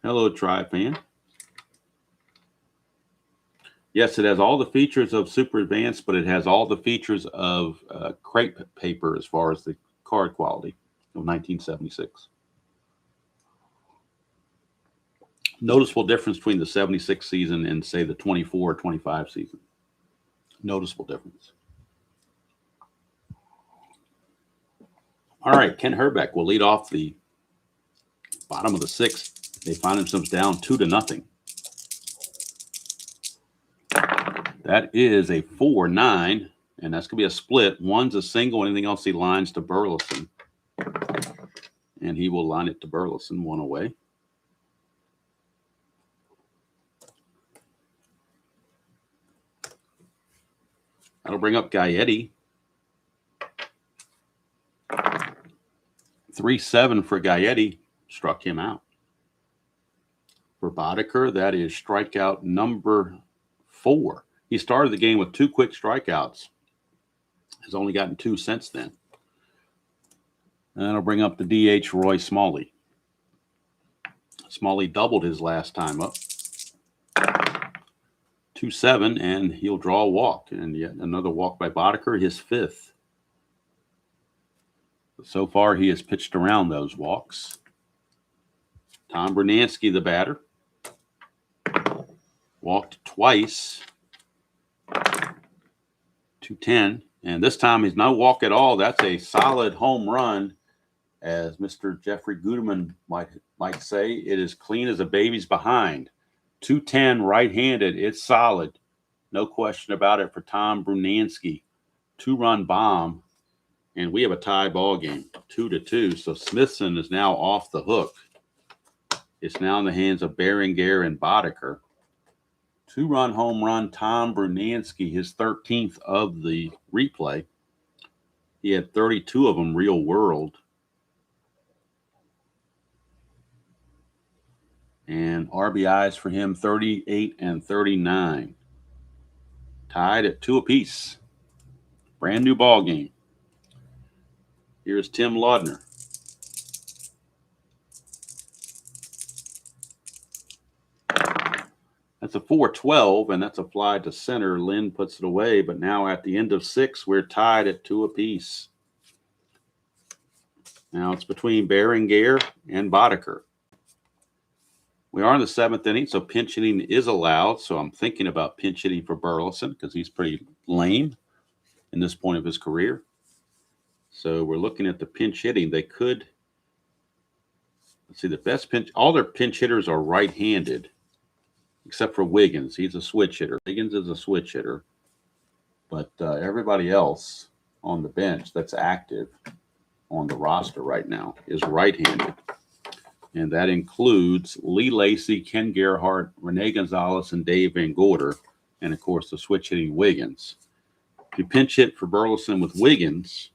Hello, Tribe fan. Yes, it has all the features of Super Advanced, but it has all the features of crepe paper as far as the card quality of 1976. Noticeable difference between the 76 season and, say, the 24 or 25 season. Noticeable difference. All right, Ken Herbeck will lead off the bottom of the 6th. They find themselves down 2-0. That is a 4-9, and that's going to be a split. One's a single, anything else he lines to Burleson. And he will line it to Burleson, one away. That'll bring up Gaetti. 3-7 for Gaetti. Struck him out. For Boddicker, that is strikeout number 4. He started the game with 2 quick strikeouts. Has only gotten 2 since then. And that'll bring up the DH Roy Smalley. Smalley doubled his last time up. 2-7, and he'll draw a walk. And yet another walk by Boddicker, his 5th. So far, he has pitched around those walks. Tom Brunansky, the batter. Walked twice. 2-10. And this time he's no walk at all. That's a solid home run. As Mr. Jeffrey Guterman might say, it is clean as a baby's behind. 210 right-handed. It's solid. No question about it for Tom Brunansky. 2-run bomb. And we have a tie ball game, 2-2. So Smithson is now off the hook. It's now in the hands of Berenguer and Boddicker. 2-run home run, Tom Brunansky, his 13th of the replay. He had 32 of them real world. And RBIs for him, 38 and 39. Tied at 2 apiece. Brand new ball game. Here's Tim Laudner. That's a 4-12, and that's a fly to center. Lynn puts it away, but now at the end of 6, we're tied at 2 apiece. Now it's between Berenguer and Boddicker. We are in the 7th inning, so pinch hitting is allowed. So I'm thinking about pinch hitting for Burleson because he's pretty lame in this point of his career. So we're looking at the pinch hitting. They could, let's see, the best pinch, all their pinch hitters are right-handed, except for Wiggins. He's a switch hitter. Wiggins is a switch hitter. But everybody else on the bench that's active on the roster right now is right-handed. And that includes Lee Lacy, Ken Gerhardt, Rene Gonzalez, and Dave Van Gorder, and, of course, the switch-hitting Wiggins. If you pinch hit for Burleson with Wiggins,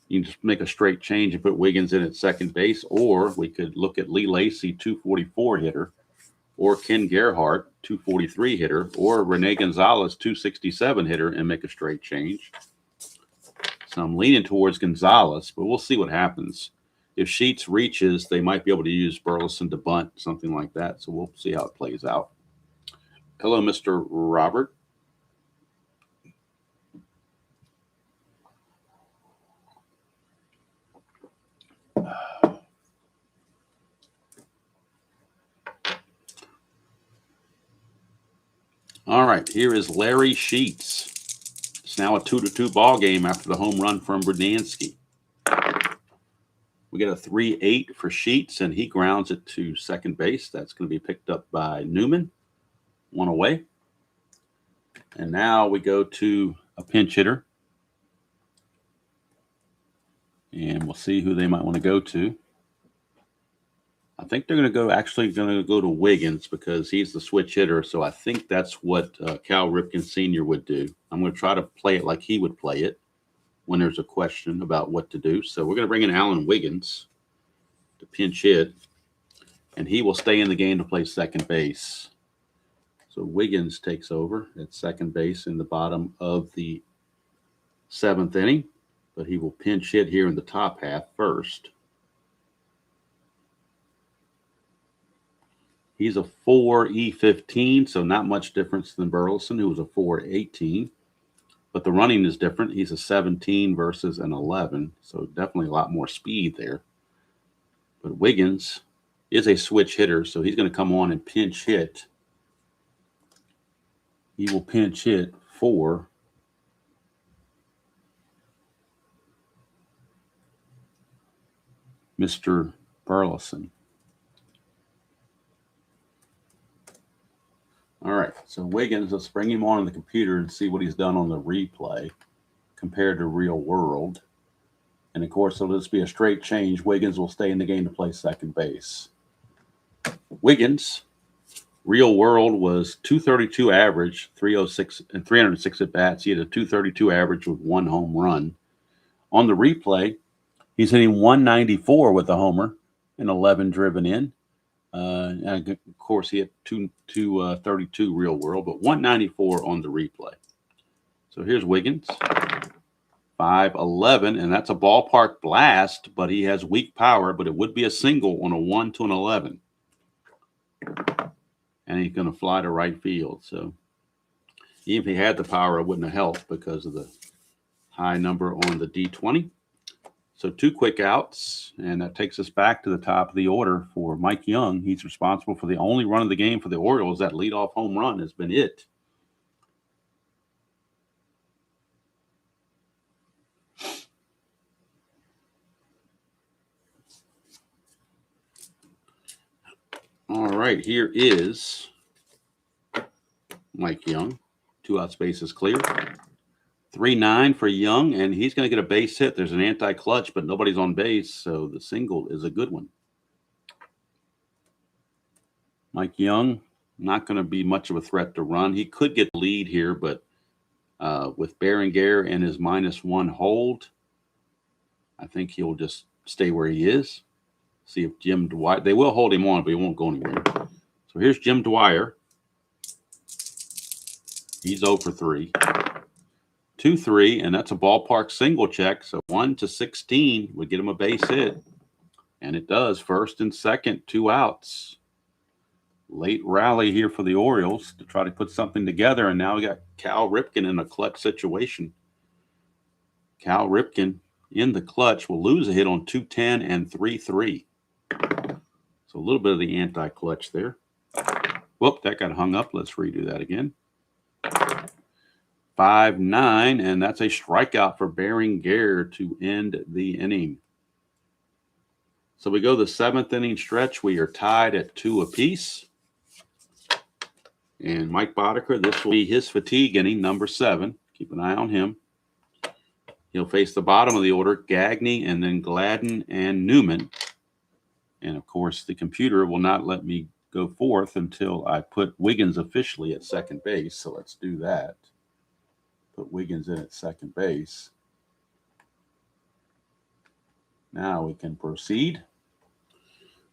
you can just make a straight change and put Wiggins in at second base, or we could look at Lee Lacy, 244 hitter, or Ken Gerhardt, 243 hitter, or Rene Gonzalez, 267 hitter, and make a straight change. So I'm leaning towards Gonzalez, but we'll see what happens. If Sheets reaches, they might be able to use Burleson to bunt, something like that. So we'll see how it plays out. Hello, Mr. Robert. All right, here is Larry Sheets. It's now a 2-2 ball game after the home run from Brunansky. We get a 3-8 for Sheets, and he grounds it to second base. That's going to be picked up by Newman. 1 away. And now we go to a pinch hitter. And we'll see who they might want to go to. I think they're going to go to Wiggins because he's the switch hitter. So I think that's what Cal Ripken Sr. would do. I'm going to try to play it like he would play it when there's a question about what to do. So we're going to bring in Alan Wiggins to pinch hit, and he will stay in the game to play second base. So Wiggins takes over at second base in the bottom of the 7th inning, but he will pinch hit here in the top half first. He's a 4E15, so not much difference than Burleson, who was a 418. But the running is different. He's a 17 versus an 11, so definitely a lot more speed there. But Wiggins is a switch hitter, so he's going to come on and pinch hit. He will pinch hit for Mr. Burleson. All right, so Wiggins, let's bring him on the computer and see what he's done on the replay compared to real world. And of course, it'll just be a straight change. Wiggins will stay in the game to play second base. Wiggins, real world was 232 average, 306 and 306 at bats. He had a 232 average with 1 home run. On the replay, he's hitting 194 with a homer and 11 driven in. And of course, he had 232 real world, but 194 on the replay. So here's Wiggins, 5'11", and that's a ballpark blast, but he has weak power, but it would be a single on a 1 to an 11. And he's going to fly to right field. So even if he had the power, it wouldn't have helped because of the high number on the D20. So 2 quick outs, and that takes us back to the top of the order for Mike Young. He's responsible for the only run of the game for the Orioles. That leadoff home run has been it. All right, here is Mike Young. 2 outs, base is clear. 3-9 for Young, and he's going to get a base hit. There's an anti-clutch, but nobody's on base, so the single is a good one. Mike Young, not going to be much of a threat to run. He could get the lead here, but with Berenguer and his -1 hold, I think he'll just stay where he is. See if Jim Dwyer, they will hold him on, but he won't go anywhere. So here's Jim Dwyer. He's 0 for 3. 2-3, and that's a ballpark single check. So 1 to 16 would get him a base hit. And it does. First and second, 2 outs. Late rally here for the Orioles to try to put something together. And now we got Cal Ripken in a clutch situation. Cal Ripken in the clutch will lose a hit on 2-10 and 3-3. So a little bit of the anti-clutch there. Whoop, that got hung up. Let's redo that again. 5-9, and that's a strikeout for Berenguer to end the inning. So we go the 7th inning stretch. We are tied at 2 apiece. And Mike Boddicker, this will be his fatigue inning, number 7. Keep an eye on him. He'll face the bottom of the order, Gagne, and then Gladden and Newman. And, of course, the computer will not let me go forth until I put Wiggins officially at second base. So let's do that. Put Wiggins in at second base. Now we can proceed.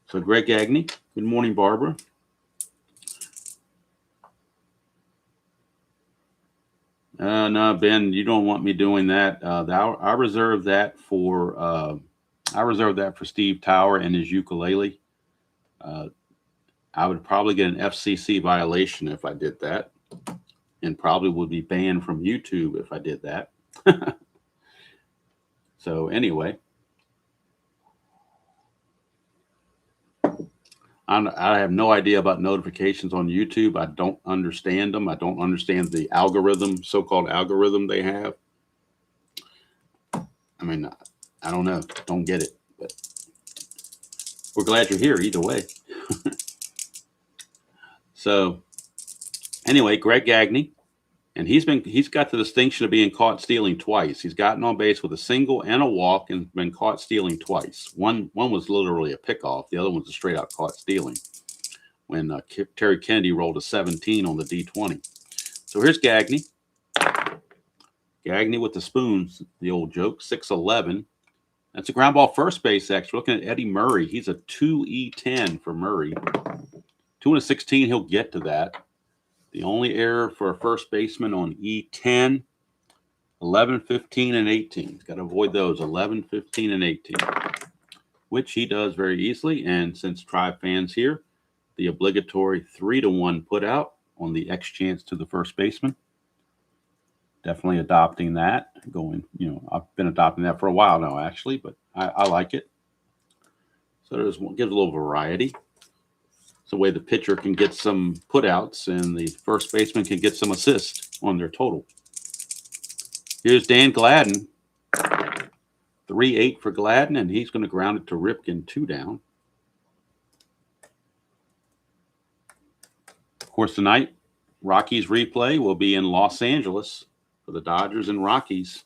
So Greg Gagne. Good morning, Barbara. No, Ben, you don't want me doing that. I reserve that for Steve Tower and his ukulele. I would probably get an FCC violation if I did that, and probably would be banned from YouTube if I did that. So anyway, I have no idea about notifications on YouTube. I don't understand them. I don't understand the algorithm, so-called algorithm they have. I mean, I don't know. Don't get it. But we're glad you're here either way. So anyway, Greg Gagne, and he's got the distinction of being caught stealing twice. He's gotten on base with a single and a walk and been caught stealing twice. One was literally a pickoff. The other one's a straight out caught stealing when Terry Kennedy rolled a 17 on the D20. So here's Gagne. Gagne with the spoons, the old joke, 6'11". That's a ground ball first base, actually. Looking at Eddie Murray, he's a 2E10 for Murray. 2 and a 16, he'll get to that. The only error for a first baseman on E10, 11, 15, and 18. He's got to avoid those, 11, 15, and 18, which he does very easily. And since Tribe fans here, the obligatory 3-1 put out on the X chance to the first baseman. Definitely adopting that. I've been adopting that for a while now, actually, but I like it. So gives a little variety. It's a way the pitcher can get some putouts and the first baseman can get some assists on their total. Here's Dan Gladden. 3-8 for Gladden, and he's going to ground it to Ripken, 2 down. Of course, tonight, Rockies replay will be in Los Angeles for the Dodgers and Rockies,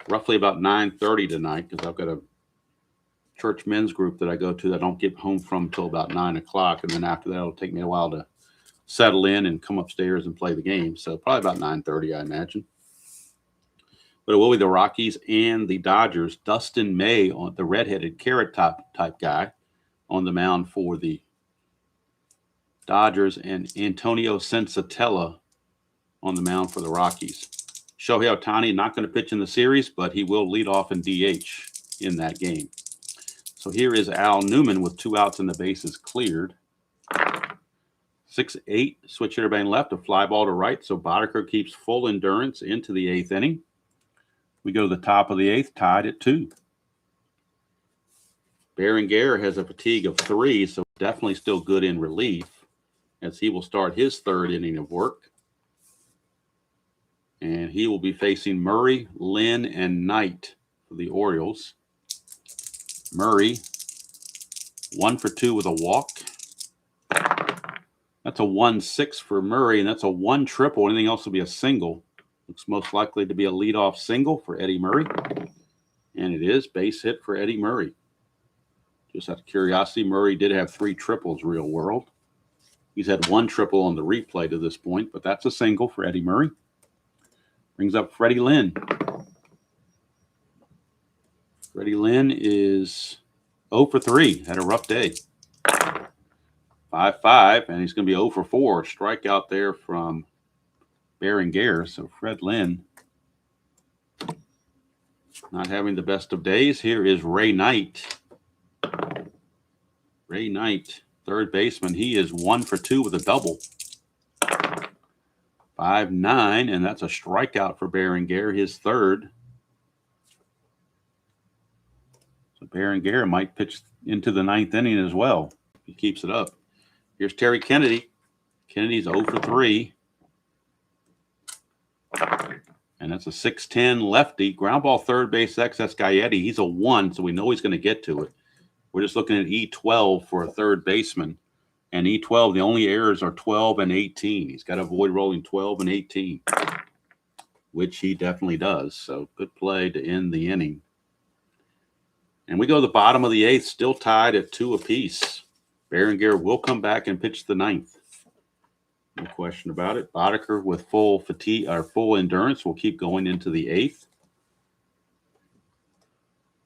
roughly about 9:30 tonight, because I've got a church men's group that I go to that I don't get home from until about 9 o'clock. And then after that, it'll take me a while to settle in and come upstairs and play the game. So probably about 9:30, I imagine. But it will be the Rockies and the Dodgers. Dustin May, on the redheaded carrot top type guy, on the mound for the Dodgers, and Antonio Sensatella on the mound for the Rockies. Shohei Ohtani not going to pitch in the series, but he will lead off in DH in that game. So here is Al Newman with 2 outs and the bases cleared. 6-8, switch hitter batting left, a fly ball to right. So Boddicker keeps full endurance into the 8th inning. We go to the top of the 8th, tied at 2. Berenguer has a fatigue of 3, so definitely still good in relief, as he will start his 3rd inning of work. And he will be facing Murray, Lynn, and Knight for the Orioles. Murray, 1 for 2 with a walk. That's a 1-6 for Murray, and that's a 1 triple. Anything else will be a single. Looks most likely to be a leadoff single for Eddie Murray. And it is base hit for Eddie Murray. Just out of curiosity, Murray did have 3 triples real world. He's had 1 triple on the replay to this point, but that's a single for Eddie Murray. Brings up Freddie Lynn. Freddie Lynn is 0 for 3. Had a rough day. 5-5, and he's going to be 0 for 4. Strikeout there from Berenguer. So Fred Lynn not having the best of days. Here is Ray Knight. Ray Knight, 3rd baseman. He is 1 for 2 with a double. 5-9, and that's a strikeout for Berenguer, his 3rd. So Berenguer might pitch into the 9th inning as well if he keeps it up. Here's Terry Kennedy. Kennedy's 0 for 3. And that's a 6-10 lefty. Ground ball 3rd base X. That's Gaetti. He's a 1, so we know he's going to get to it. We're just looking at E12 for a 3rd baseman. And E12, the only errors are 12 and 18. He's got to avoid rolling 12 and 18, which he definitely does. So good play to end the inning. And we go to the bottom of the 8th, still tied at 2 apiece. Berenguer will come back and pitch the 9th. No question about it. Boddicker with full fatigue or full endurance will keep going into the 8th.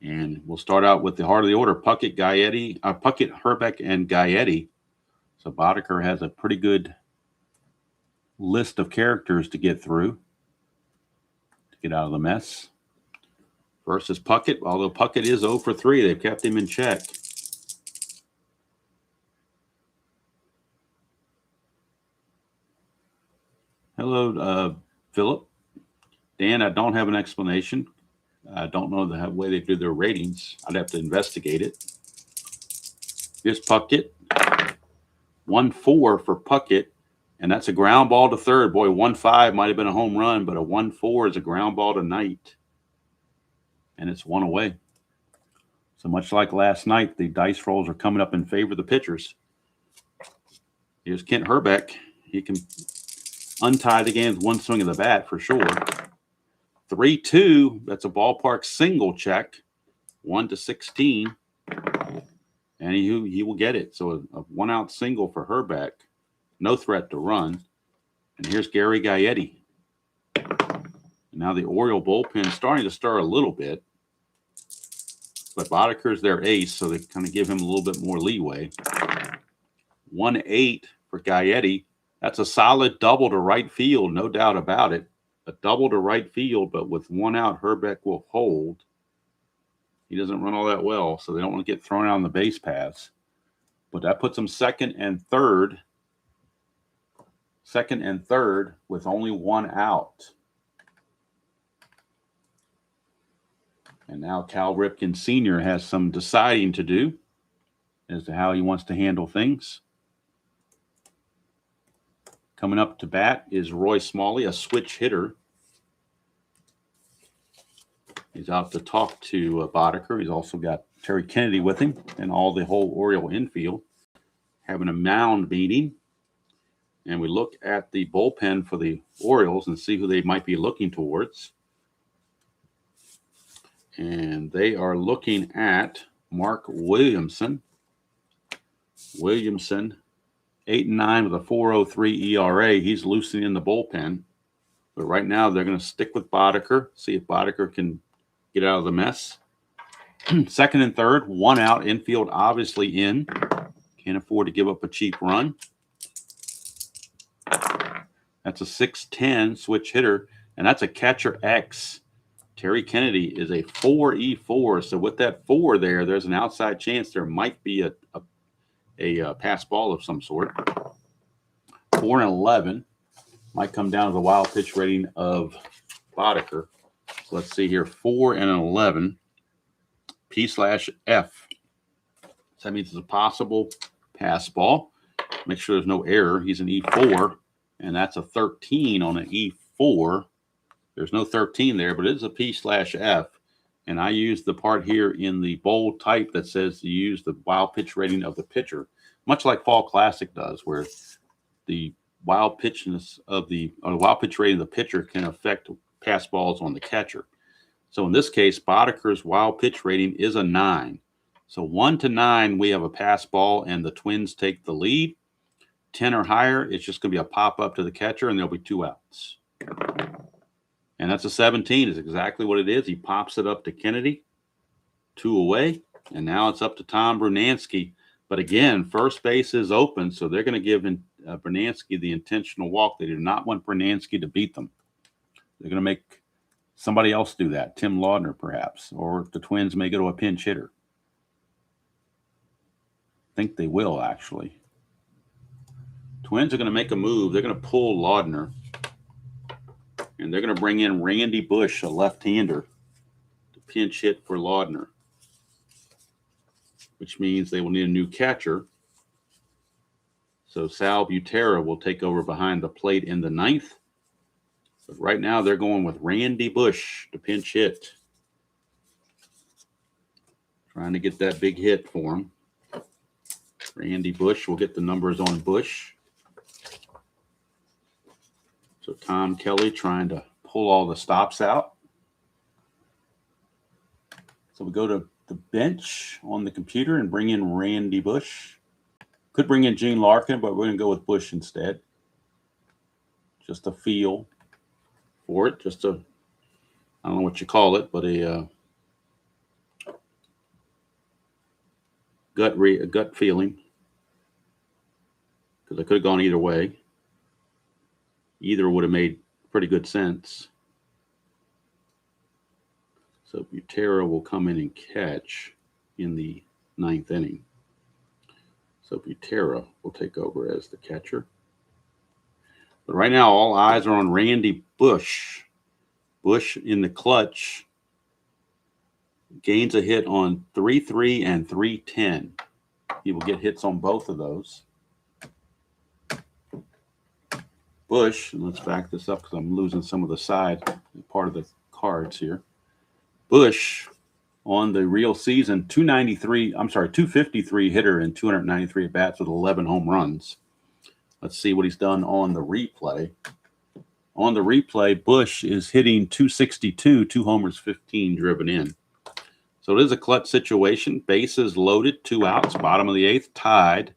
And we'll start out with the heart of the order: Puckett, Hrbek, and Gaetti. So Boddicker has a pretty good list of characters to get through to get out of the mess. Versus Puckett, although Puckett is 0 for 3. They've kept him in check. Hello, Philip. Dan, I don't have an explanation. I don't know the way they do their ratings. I'd have to investigate it. Here's Puckett. 1-4 for Puckett, and that's a ground ball to 3rd. Boy, 1-5 might have been a home run, but a 1-4 is a ground ball to Knight. And it's 1 away. So much like last night, the dice rolls are coming up in favor of the pitchers. Here's Kent Hrbek. He can untie the game with 1 swing of the bat for sure. 3-2, that's a ballpark single check. 1-16. And he will get it. So a 1-out single for Hrbek. No threat to run. And here's Gary Gaetti. And now the Oriole bullpen is starting to stir a little bit. But Boddicker's their ace, so they kind of give him a little bit more leeway. 1-8 for Gaetti. That's a solid double to right field, no doubt about it. A double to right field, but with 1 out, Hrbek will hold. He doesn't run all that well, so they don't want to get thrown out on the base paths. But that puts them 2nd and 3rd. 2nd and 3rd with only 1 out. And now Cal Ripken Sr. has some deciding to do as to how he wants to handle things. Coming up to bat is Roy Smalley, a switch hitter. He's out to talk to Boddicker. He's also got Terry Kennedy with him and all the whole Oriole infield having a mound meeting. and we look at the bullpen for the Orioles and see who they might be looking towards. And they are looking at Mark Williamson. 8-9 with a 4.03 ERA. He's loosening in the bullpen. But right now they're going to stick with Boddicker, see if Boddicker can get out of the mess. Second and third, 1 out, infield obviously in. Can't afford to give up a cheap run. That's a 6'10 switch hitter, and that's a catcher X. Terry Kennedy is a 4E4. So with that 4 there, there's an outside chance there might be a pass ball of some sort. 4 and 11 might come down to the wild pitch rating of Boddicker. So let's see here, 4 and 11, P/F. So that means it's a possible pass ball. Make sure there's no error. He's an E4, and that's a 13 on an E4. There's no 13 there, but it is a P/F. And I use the part here in the bold type that says to use the wild pitch rating of the pitcher, much like Fall Classic does, where the wild pitchness of the wild pitch rating of the pitcher can affect pass balls on the catcher. So in this case, Boddicker's wild pitch rating is a 9. So 1 to 9, we have a pass ball, and the Twins take the lead. 10 or higher, it's just going to be a pop up to the catcher, and there'll be 2 outs. And that's a 17 is exactly what it is. He pops it up to Kennedy, 2 away, and now it's up to Tom Brunansky. But again, first base is open, so they're going to give Brunansky the intentional walk. They do not want Brunansky to beat them. They're going to make somebody else do that, Tim Laudner perhaps, or the Twins may go to a pinch hitter. I think they will, actually. Twins are going to make a move. They're going to pull Laudner. And they're going to bring in Randy Bush, a left-hander, to pinch hit for Laudner, which means they will need a new catcher. So Sal Butera will take over behind the plate in the 9th. But right now they're going with Randy Bush to pinch hit. Trying to get that big hit for him. Randy Bush will get the numbers on Bush. So Tom Kelly trying to pull all the stops out. So we go to the bench on the computer and bring in Randy Bush. Could bring in Gene Larkin, but we're going to go with Bush instead. Just a feel for it. Just a, I don't know what you call it, but a gut feeling. Because I could have gone either way. Either would have made pretty good sense. So Butera will come in and catch in the 9th inning. So Butera will take over as the catcher. But right now, all eyes are on Randy Bush. Bush in the clutch gains a hit on 3-3 and 3-10. He will get hits on both of those. Bush, and let's back this up because I'm losing some of the side part of the cards here. Bush on the real season, 253 hitter and 293 at bats with 11 home runs. Let's see what he's done on the replay. On the replay, Bush is hitting 262, 2 homers, 15 driven in. So it is a clutch situation. Bases loaded, 2 outs, bottom of the 8th, tied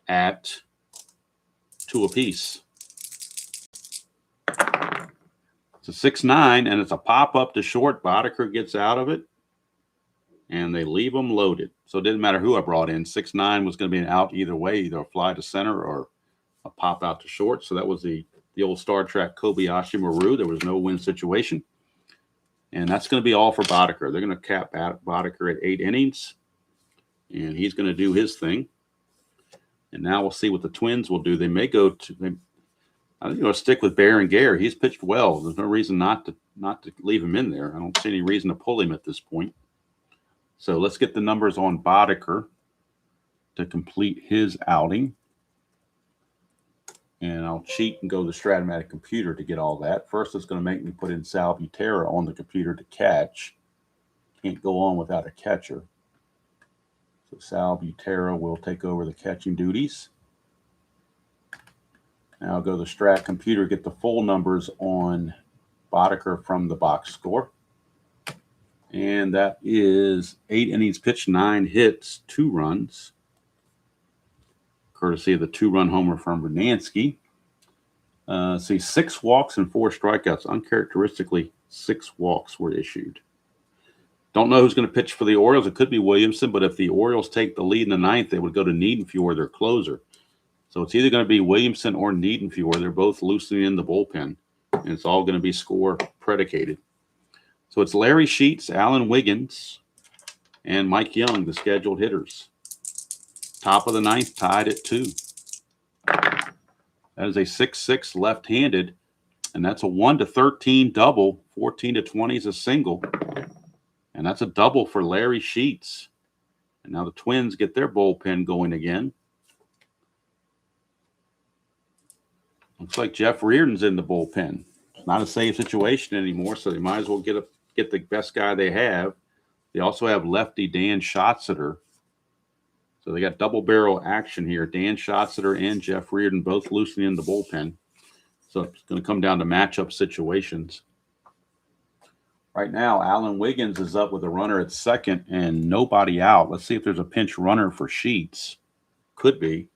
at 2 apiece. It's a 6-9, and it's a pop-up to short. Boddicker gets out of it, and they leave them loaded. So it didn't matter who I brought in. 6-9 was going to be an out either way, either a fly to center or a pop out to short. So that was the old Star Trek Kobayashi Maru. There was no win situation. And that's going to be all for Boddicker. They're going to cap Boddicker at 8 innings, and he's going to do his thing. And now we'll see what the Twins will do. They may go to I think they'll stick with Baron Gare. He's pitched well. There's no reason not to leave him in there. I don't see any reason to pull him at this point. So let's get the numbers on Boddicker to complete his outing. And I'll cheat and go to the Strat-O-Matic computer to get all that. First, it's going to make me put in Sal Butera on the computer to catch. Can't go on without a catcher. So Sal Butera will take over the catching duties. Now I'll go to the Strat computer, get the full numbers on Boddicker from the box score. And that is 8 innings pitched, 9 hits, 2 runs, courtesy of the 2-run homer from Bernansky. See, 6 walks and 4 strikeouts. Uncharacteristically, 6 walks were issued. Don't know who's going to pitch for the Orioles. It could be Williamson, but if the Orioles take the lead in the 9th, they would go to Niedenfuhr, their closer. So it's either going to be Williamson or Niedenfuhr. They're both loosening in the bullpen, and it's all going to be score predicated. So it's Larry Sheets, Alan Wiggins, and Mike Young, the scheduled hitters. Top of the 9th, tied at 2. That is a 6-6 left-handed, and that's a 1-13 double. 14-20 is a single, and that's a double for Larry Sheets. And now the Twins get their bullpen going again. Looks like Jeff Reardon's in the bullpen. It's not a safe situation anymore, so they might as well get the best guy they have. They also have lefty Dan Schatzeder. So they got double barrel action here. Dan Schatzeder and Jeff Reardon both loosening in the bullpen. So it's going to come down to matchup situations. Right now, Alan Wiggins is up with a runner at second and nobody out. Let's see if there's a pinch runner for Sheets. Could be.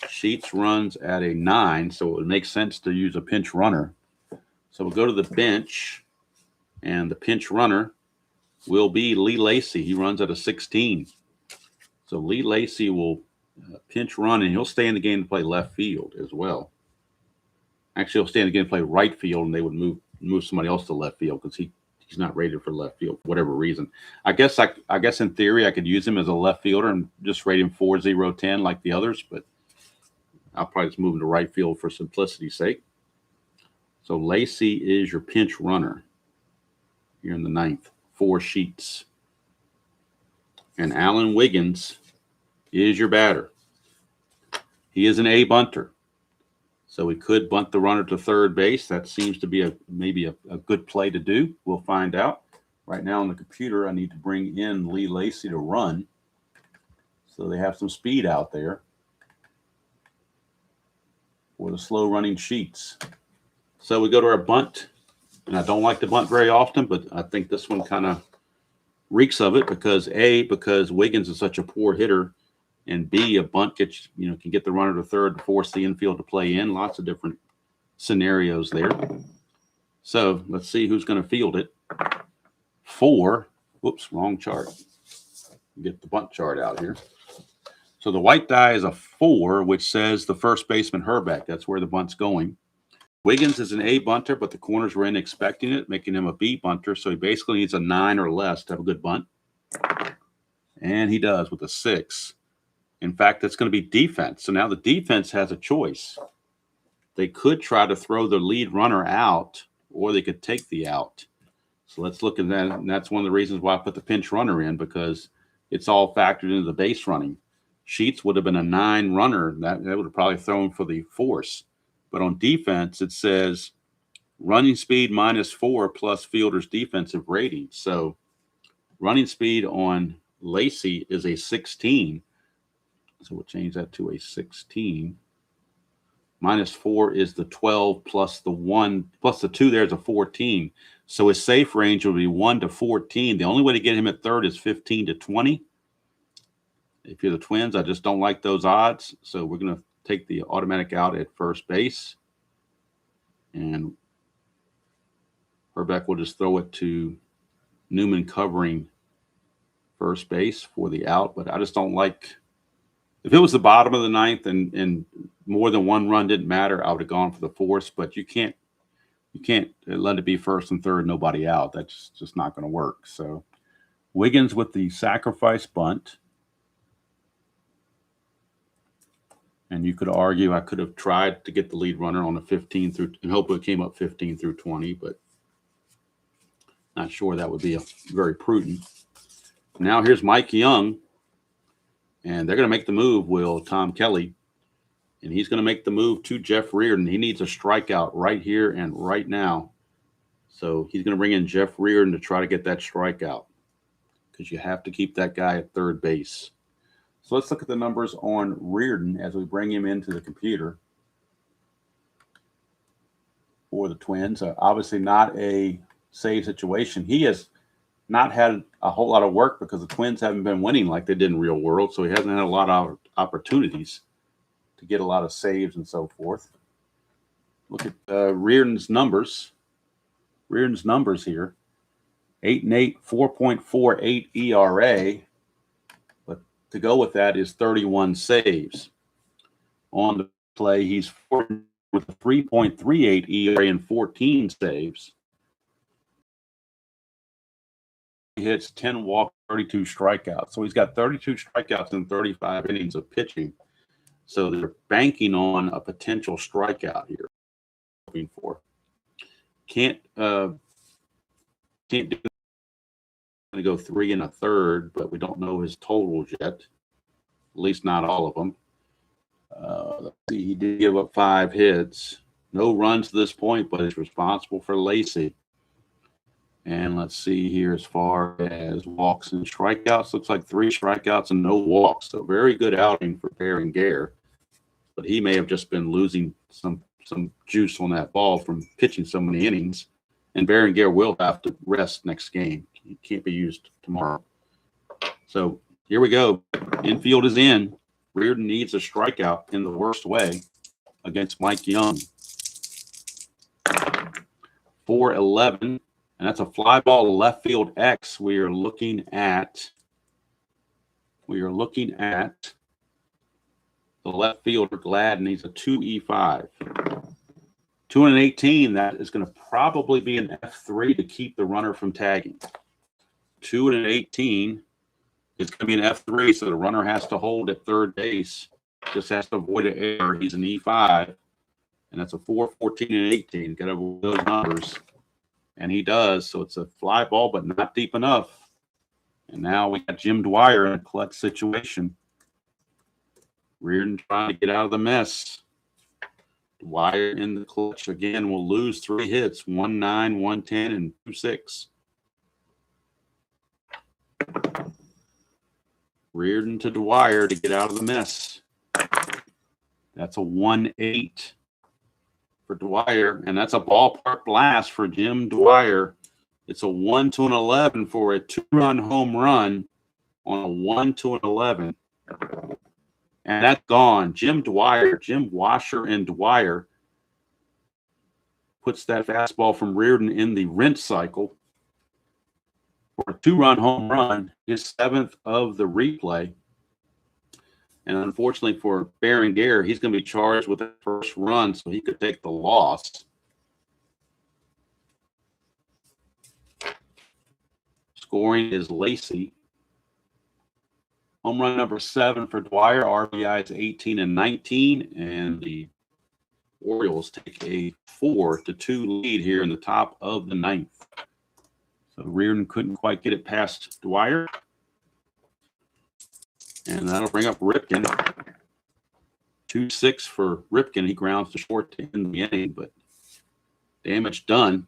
Sheets runs at a 9, so it would make sense to use a pinch runner. So we'll go to the bench, and the pinch runner will be Lee Lacy. He runs at a 16. So Lee Lacy will pinch run, and he'll stay in the game to play left field as well. Actually, he'll stay in the game to play right field, and they would move somebody else to left field because he's not rated for left field for whatever reason. I guess in theory I could use him as a left fielder and just rate him 4-0-10 like the others, but I'll probably just move him to right field for simplicity's sake. So Lacy is your pinch runner here in the 9th, 4 Sheets. And Alan Wiggins is your batter. He is an A bunter. So we could bunt the runner to third base. That seems to be maybe a good play to do. We'll find out. Right now on the computer, I need to bring in Lee Lacy to run. So they have some speed out there for the slow running Sheets. So we go to our bunt. And I don't like to bunt very often, but I think this one kind of reeks of it because Wiggins is such a poor hitter, and B, a bunt can get the runner to third to force the infield to play in. Lots of different scenarios there. So let's see who's going to field it. 4. Whoops, wrong chart. Get the bunt chart out here. So the white die is a 4, which says the first baseman Herbeck. That's where the bunt's going. Wiggins is an A bunter, but the corners were in expecting it, making him a B bunter. So he basically needs a 9 or less to have a good bunt. And he does with a 6. In fact, that's going to be defense. So now the defense has a choice. They could try to throw the lead runner out, or they could take the out. So let's look at that. And that's one of the reasons why I put the pinch runner in, because it's all factored into the base running. Sheets would have been a 9 runner. That would have probably thrown for the force. But on defense, it says running speed -4 plus fielder's defensive rating. So running speed on Lacy is a 16. So we'll change that to a 16. -4 is the 12 plus the 1 plus the 2 there is a 14. So his safe range will be 1 to 14. The only way to get him at third is 15 to 20. If you're the Twins, I just don't like those odds. So we're going to take the automatic out at first base. And Herbeck will just throw it to Newman covering first base for the out. But I just don't like – if it was the bottom of the 9th and more than one run didn't matter, I would have gone for the force. But you can't let it be first and third, nobody out. That's just not going to work. So Wiggins with the sacrifice bunt. And you could argue I could have tried to get the lead runner on a 15 through and hope it came up 15 through 20, but not sure that would be very prudent. Now here's Mike Young, and they're going to make the move, Tom Kelly, and he's going to make the move to Jeff Reardon. He needs a strikeout right here and right now. So he's going to bring in Jeff Reardon to try to get that strikeout because you have to keep that guy at third base. So let's look at the numbers on Reardon as we bring him into the computer. for the Twins. Obviously not a save situation. He has not had a whole lot of work because the Twins haven't been winning like they did in real world, so he hasn't had a lot of opportunities to get a lot of saves and so forth. Look at Reardon's numbers. Reardon's numbers here. 8-8, 4.48 ERA. But to go with that is 31 saves. On the play, he's with a 3.38 ERA and 14 saves. He hits 10 walks, 32 strikeouts. So he's got 32 strikeouts in 35 innings of pitching. So they're banking on a potential strikeout here. Looking for. Can't do going to go 3 1/3, but we don't know his totals yet. At least not all of them. Let's see, he did give up 5 hits. No runs to this point, but he's responsible for Lacy. And let's see here as far as walks and strikeouts. Looks like 3 strikeouts and no walks. So very good outing for Berenguer. But he may have just been losing some juice on that ball from pitching so many innings. And Berenguer will have to rest next game. He can't be used tomorrow. So here we go. Infield is in. Reardon needs a strikeout in the worst way against Mike Young. 4-11, and that's a fly ball left field X. We are looking at the left fielder Glad needs a 2E5. 2-18, that is going to probably be an F3 to keep the runner from tagging. 2-18 is going to be an F3, so the runner has to hold at third base. Just has to avoid an error. He's an E5, and that's a 4, 14, and 18. Got to avoid those numbers, and he does. So it's a fly ball, but not deep enough. And now we got Jim Dwyer in a clutch situation. Reardon trying to get out of the mess. Dwyer in the clutch again will lose 3 hits, 1-9, 1-10, and 2-6. Reardon to Dwyer to get out of the mess. That's a 1-8 for Dwyer, and that's a ballpark blast for Jim Dwyer. It's a 1-11 for a 2-run home run on a 1-11. And that's gone. Jim Washer and Dwyer puts that fastball from Reardon in the rinse cycle for a 2-run home run, his 7th of the replay. And unfortunately for Berenguer, he's going to be charged with the first run, so he could take the loss. Scoring is Lacy. Home run number 7 for Dwyer. RBI is 18 and 19, and the Orioles take a 4-2 lead here in the top of the 9th. So Reardon couldn't quite get it past Dwyer. And that'll bring up Ripken. 2-6 for Ripken. He grounds to short to end the inning, but damage done.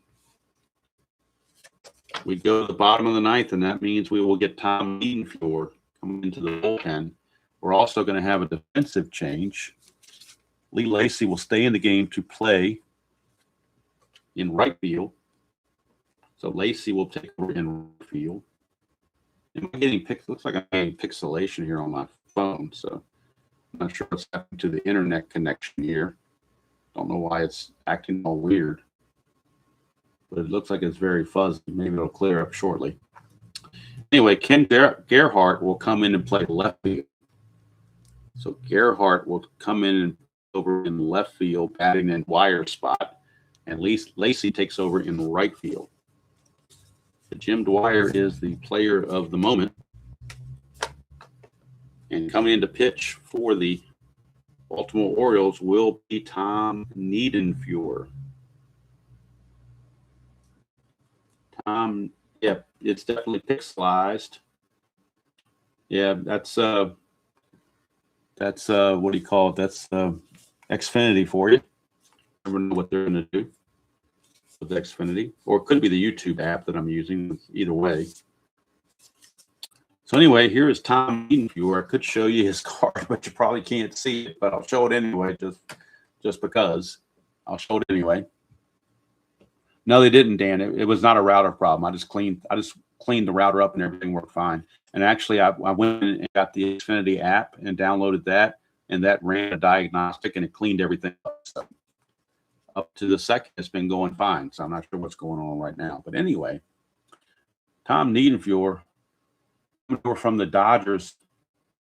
We go to the bottom of the 9th, and that means we will get Tom Edenfield coming into the bullpen. We're also going to have a defensive change. Lee Lacy will stay in the game to play in right field. So Lacy will take over in right field. Am I getting looks like I'm getting pixelation here on my phone, so I'm not sure what's happening to the internet connection here. Don't know why it's acting all weird, but it looks like it's very fuzzy. Maybe it'll clear up shortly. Anyway, Ken Gerhardt will come in and play left field. So Gerhardt will come in and over in left field, batting in Dwyer's spot, and Lacy takes over in right field. Jim Dwyer is the player of the moment. And coming in to pitch for the Baltimore Orioles will be Tom Niedenfuhr. Tom, yeah, it's definitely pixelized. Yeah, that's what do you call it? That's Xfinity for you. Never know what they're going to do with Xfinity, or it could be the YouTube app that I'm using. Either way. So anyway, here is Tom Niedenfuhr. I could show you his card, but you probably can't see it. But I'll show it anyway, just because. I'll show it anyway. No, they didn't, Dan. It was not a router problem. I just cleaned the router up and everything worked fine. And actually, I went and got the Xfinity app and downloaded that, and that ran a diagnostic and it cleaned everything up. So up to the second, it's been going fine. So I'm not sure what's going on right now. But anyway, Tom Niedenfuhr from the Dodgers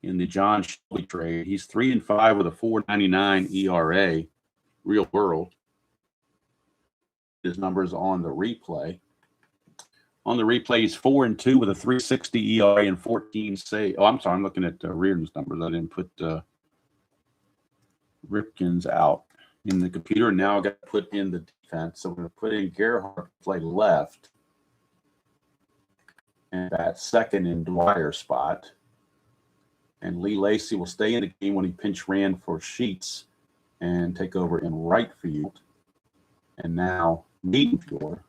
in the John Shelby trade. He's 3-5 with a 4.99 ERA, real world. His numbers on the replay. On the replay, he's 4-2 with a 3.60 ERA and 14 saves. Oh, I'm sorry, I'm looking at Reardon's numbers. I didn't put Ripken's out in the computer. And now I got to put in the defense. So we're going to put in Gerhardt to play left, and that second in Dwyer's spot. And Lee Lacy will stay in the game when he pinch ran for Sheets and take over in right field. And now Niedenfuhr.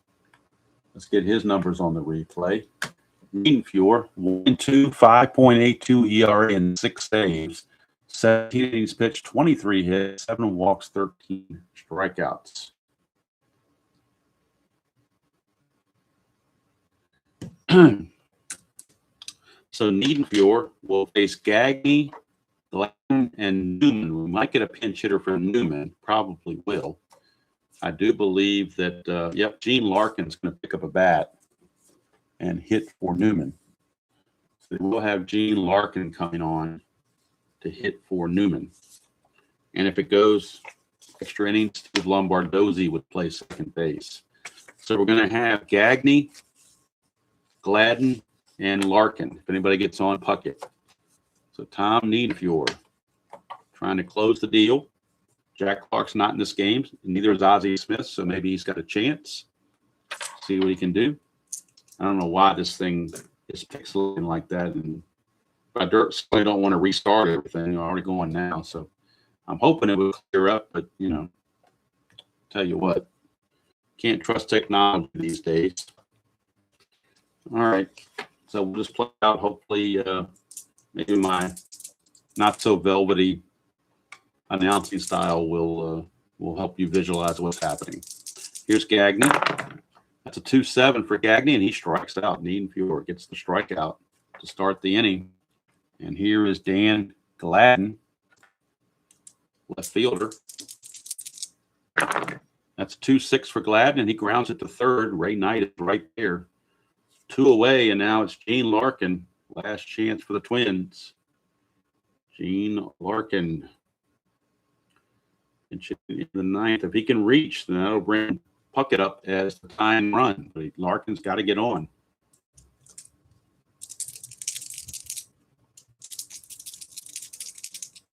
Let's get his numbers on the replay. Niedenfuhr, 1-2, 5.82 ERA and 6 saves. 17 innings pitched, 23 hits, 7 walks, 13 strikeouts. So Niedenfuhr will face Gagne, Gladden, and Newman. We might get a pinch hitter for Newman. Probably will. I do believe that, Gene Larkin's going to pick up a bat and hit for Newman. So we'll have Gene Larkin coming on to hit for Newman. And if it goes extra innings, Steve Lombardozzi would play second base. So we're going to have Gagne, Gladden, and Larkin. If anybody gets on, Puckett. So Tom Niedenfuhr trying to close the deal. Jack Clark's not in this game. Neither is Ozzie Smith, so maybe he's got a chance. See what he can do. I don't know why this thing is pixelating like that. And I certainly don't want to restart everything. I'm already going now. So I'm hoping it will clear up. But, tell you what, can't trust technology these days. All right. So we'll just play out, hopefully, maybe my not so velvety announcing style will help you visualize what's happening. Here's Gagne. That's a 2-7 for Gagne, and he strikes out. Niedenfuhr gets the strikeout to start the inning. And here is Dan Gladden, left fielder. That's a 2-6 for Gladden, and he grounds it to third. Ray Knight is right there. 2 away, and now it's Gene Larkin. Last chance for the Twins. Gene Larkin. In the ninth. If he can reach, then that'll bring Puckett up as the time run. But Larkin's got to get on.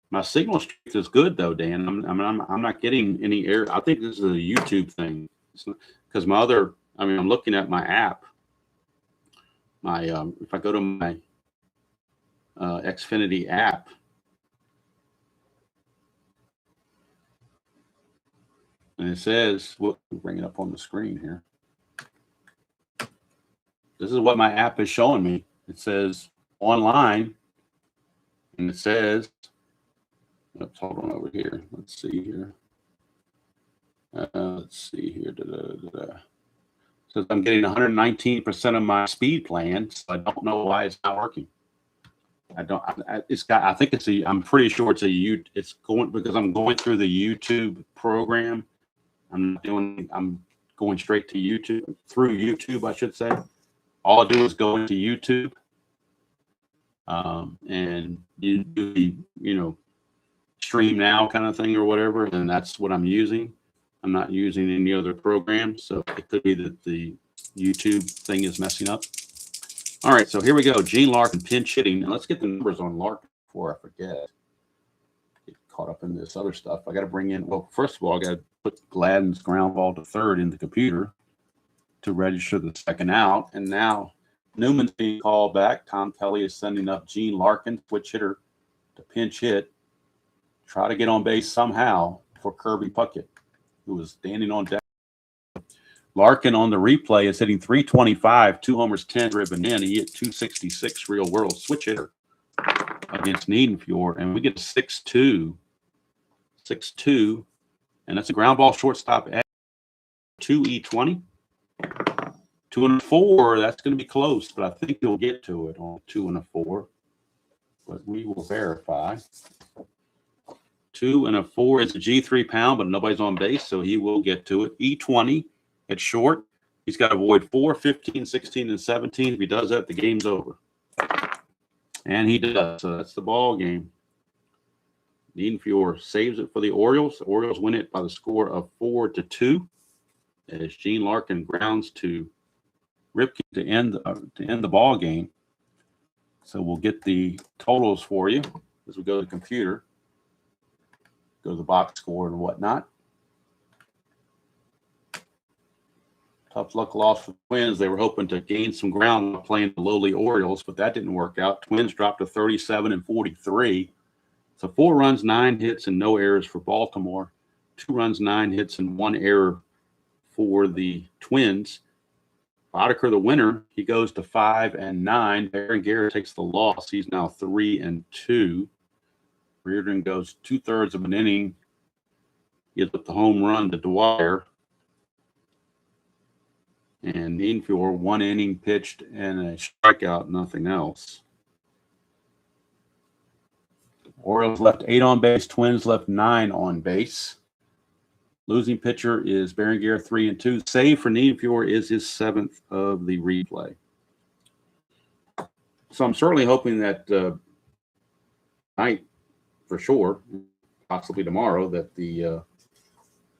My signal strength is good though, Dan. I'm not getting any error. I think this is a YouTube thing because I'm looking at my app. If I go to my Xfinity app. And it says, we'll bring it up on the screen here. This is what my app is showing me. It says online, and it says, oops, hold on over here. Let's see here. It says I'm getting 119% of my speed plan, so I don't know why it's not working. I'm pretty sure it's going because I'm going through the YouTube program. I'm going straight to YouTube, through YouTube, I should say. All I do is go into YouTube and you do the, stream now kind of thing or whatever, and that's what I'm using. I'm not using any other program, so it could be that the YouTube thing is messing up. All right, so here we go. Gene Larkin pinch hitting. And let's get the numbers on Larkin before I forget. Get caught up in this other stuff. I got to bring in, well, first of all, I got to put Gladden's ground ball to third in the computer to register the second out. And now Newman's being called back. Tom Kelly is sending up Gene Larkin, switch hitter, to pinch hit. Try to get on base somehow for Kirby Puckett, who was standing on deck. Larkin on the replay is hitting 325, 2 homers, 10 driven in. He hit 266 real world switch hitter against Niedenfuhr, and we get a 6-2, and that's a ground ball shortstop at 2E20. 2 and a 4, that's going to be close, but I think he'll get to it on 2 and a 4. But we will verify. 2 and a 4 is a G3 pound, but nobody's on base, so he will get to it. E20 at short. He's got to avoid 4, 15, 16, and 17. If he does that, the game's over. And he does, so that's the ball game. Nienfuhr saves it for the Orioles. The Orioles win it by the score of 4-2 as Gene Larkin grounds to Ripken to end the ball game. So we'll get the totals for you as we go to the computer, go to the box score and whatnot. Tough luck loss for the Twins. They were hoping to gain some ground playing the lowly Orioles, but that didn't work out. Twins dropped to 37 and 43. So 4 runs, 9 hits, and no errors for Baltimore. 2 runs, 9 hits, and 1 error for the Twins. Boddicker, the winner, he goes to 5 and 9. Berenguer takes the loss. He's now 3 and 2. Reardon goes 2/3 of an inning. Gives up the home run to Dwyer. And Nienfuhr, 1 inning pitched and a strikeout, nothing else. Orioles left 8 on base. Twins left 9 on base. Losing pitcher is Berenguer, 3 and 2. Save for Nienfuhr is his 7th of the replay. So I'm certainly hoping that tonight, for sure, possibly tomorrow, that the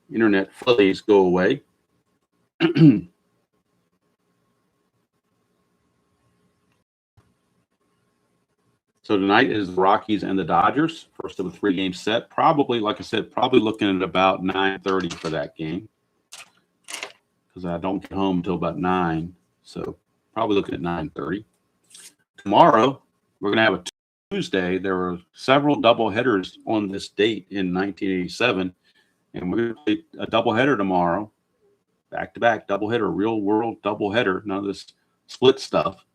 internet fuzzies go away. So tonight is the Rockies and the Dodgers, first of a 3-game set. Probably, like I said, probably looking at about 9:30 for that game because I don't get home until about 9. So probably looking at 9:30. Tomorrow, we're going to have a Tuesday. There were several doubleheaders on this date in 1987, and we're going to play a doubleheader tomorrow, back-to-back doubleheader, real-world doubleheader, none of this split stuff.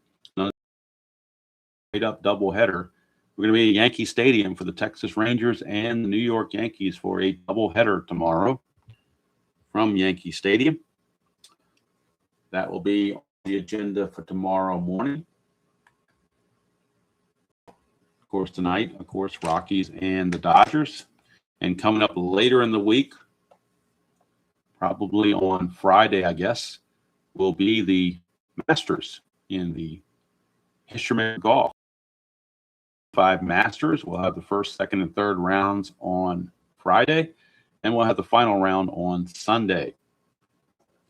Up doubleheader. We're going to be at Yankee Stadium for the Texas Rangers and the New York Yankees for a doubleheader tomorrow from Yankee Stadium. That will be on the agenda for tomorrow morning. Of course, tonight, Rockies and the Dodgers. And coming up later in the week, probably on Friday, I guess, will be the Masters in the history of golf. 5 Masters. We'll have the first, second, and third rounds on Friday, and we'll have the final round on Sunday.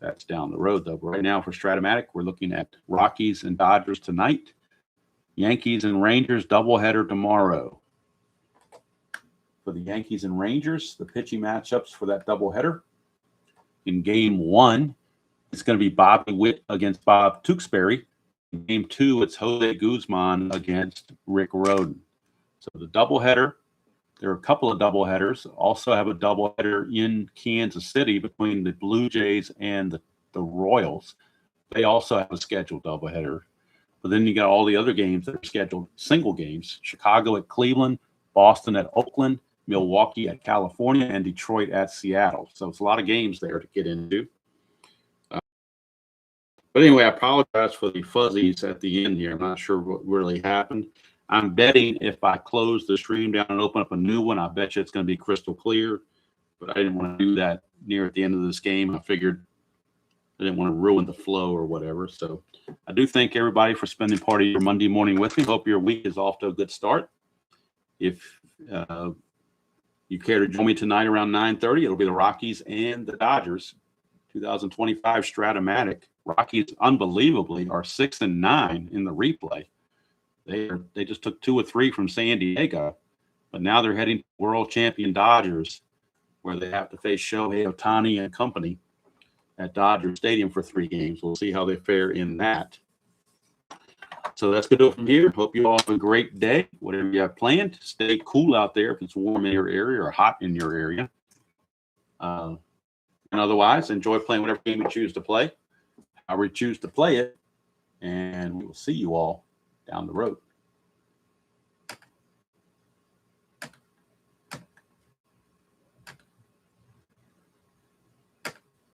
That's down the road, though. But right now for Strat-O-Matic, we're looking at Rockies and Dodgers tonight, Yankees and Rangers doubleheader tomorrow. For the Yankees and Rangers, the pitching matchups for that doubleheader. In Game 1, it's going to be Bobby Witt against Bob Tewksbury. In Game 2, it's Jose Guzman against Rick Rhoden. So the doubleheader, there are a couple of doubleheaders. Also have a doubleheader in Kansas City between the Blue Jays and the Royals. They also have a scheduled doubleheader. But then you got all the other games that are scheduled single games. Chicago at Cleveland, Boston at Oakland, Milwaukee at California, and Detroit at Seattle. So it's a lot of games there to get into. But anyway, I apologize for the fuzzies at the end here. I'm not sure what really happened. I'm betting if I close the stream down and open up a new one, I bet you it's going to be crystal clear. But I didn't want to do that near at the end of this game. I figured I didn't want to ruin the flow or whatever. So I do thank everybody for spending part of your Monday morning with me. Hope your week is off to a good start. If you care to join me tonight around 9:30, it'll be the Rockies and the Dodgers. 2025 Strat-O-Matic. Rockies, unbelievably, are 6 and 9 in the replay. They just took 2 or 3 from San Diego, but now they're heading to world champion Dodgers, where they have to face Shohei Ohtani and company at Dodger Stadium for 3 games. We'll see how they fare in that. So that's going to do it from here. Hope you all have a great day. Whatever you have planned, stay cool out there if it's warm in your area or hot in your area. And otherwise, enjoy playing whatever game you choose to play, however you choose to play it, and we will see you all down the road.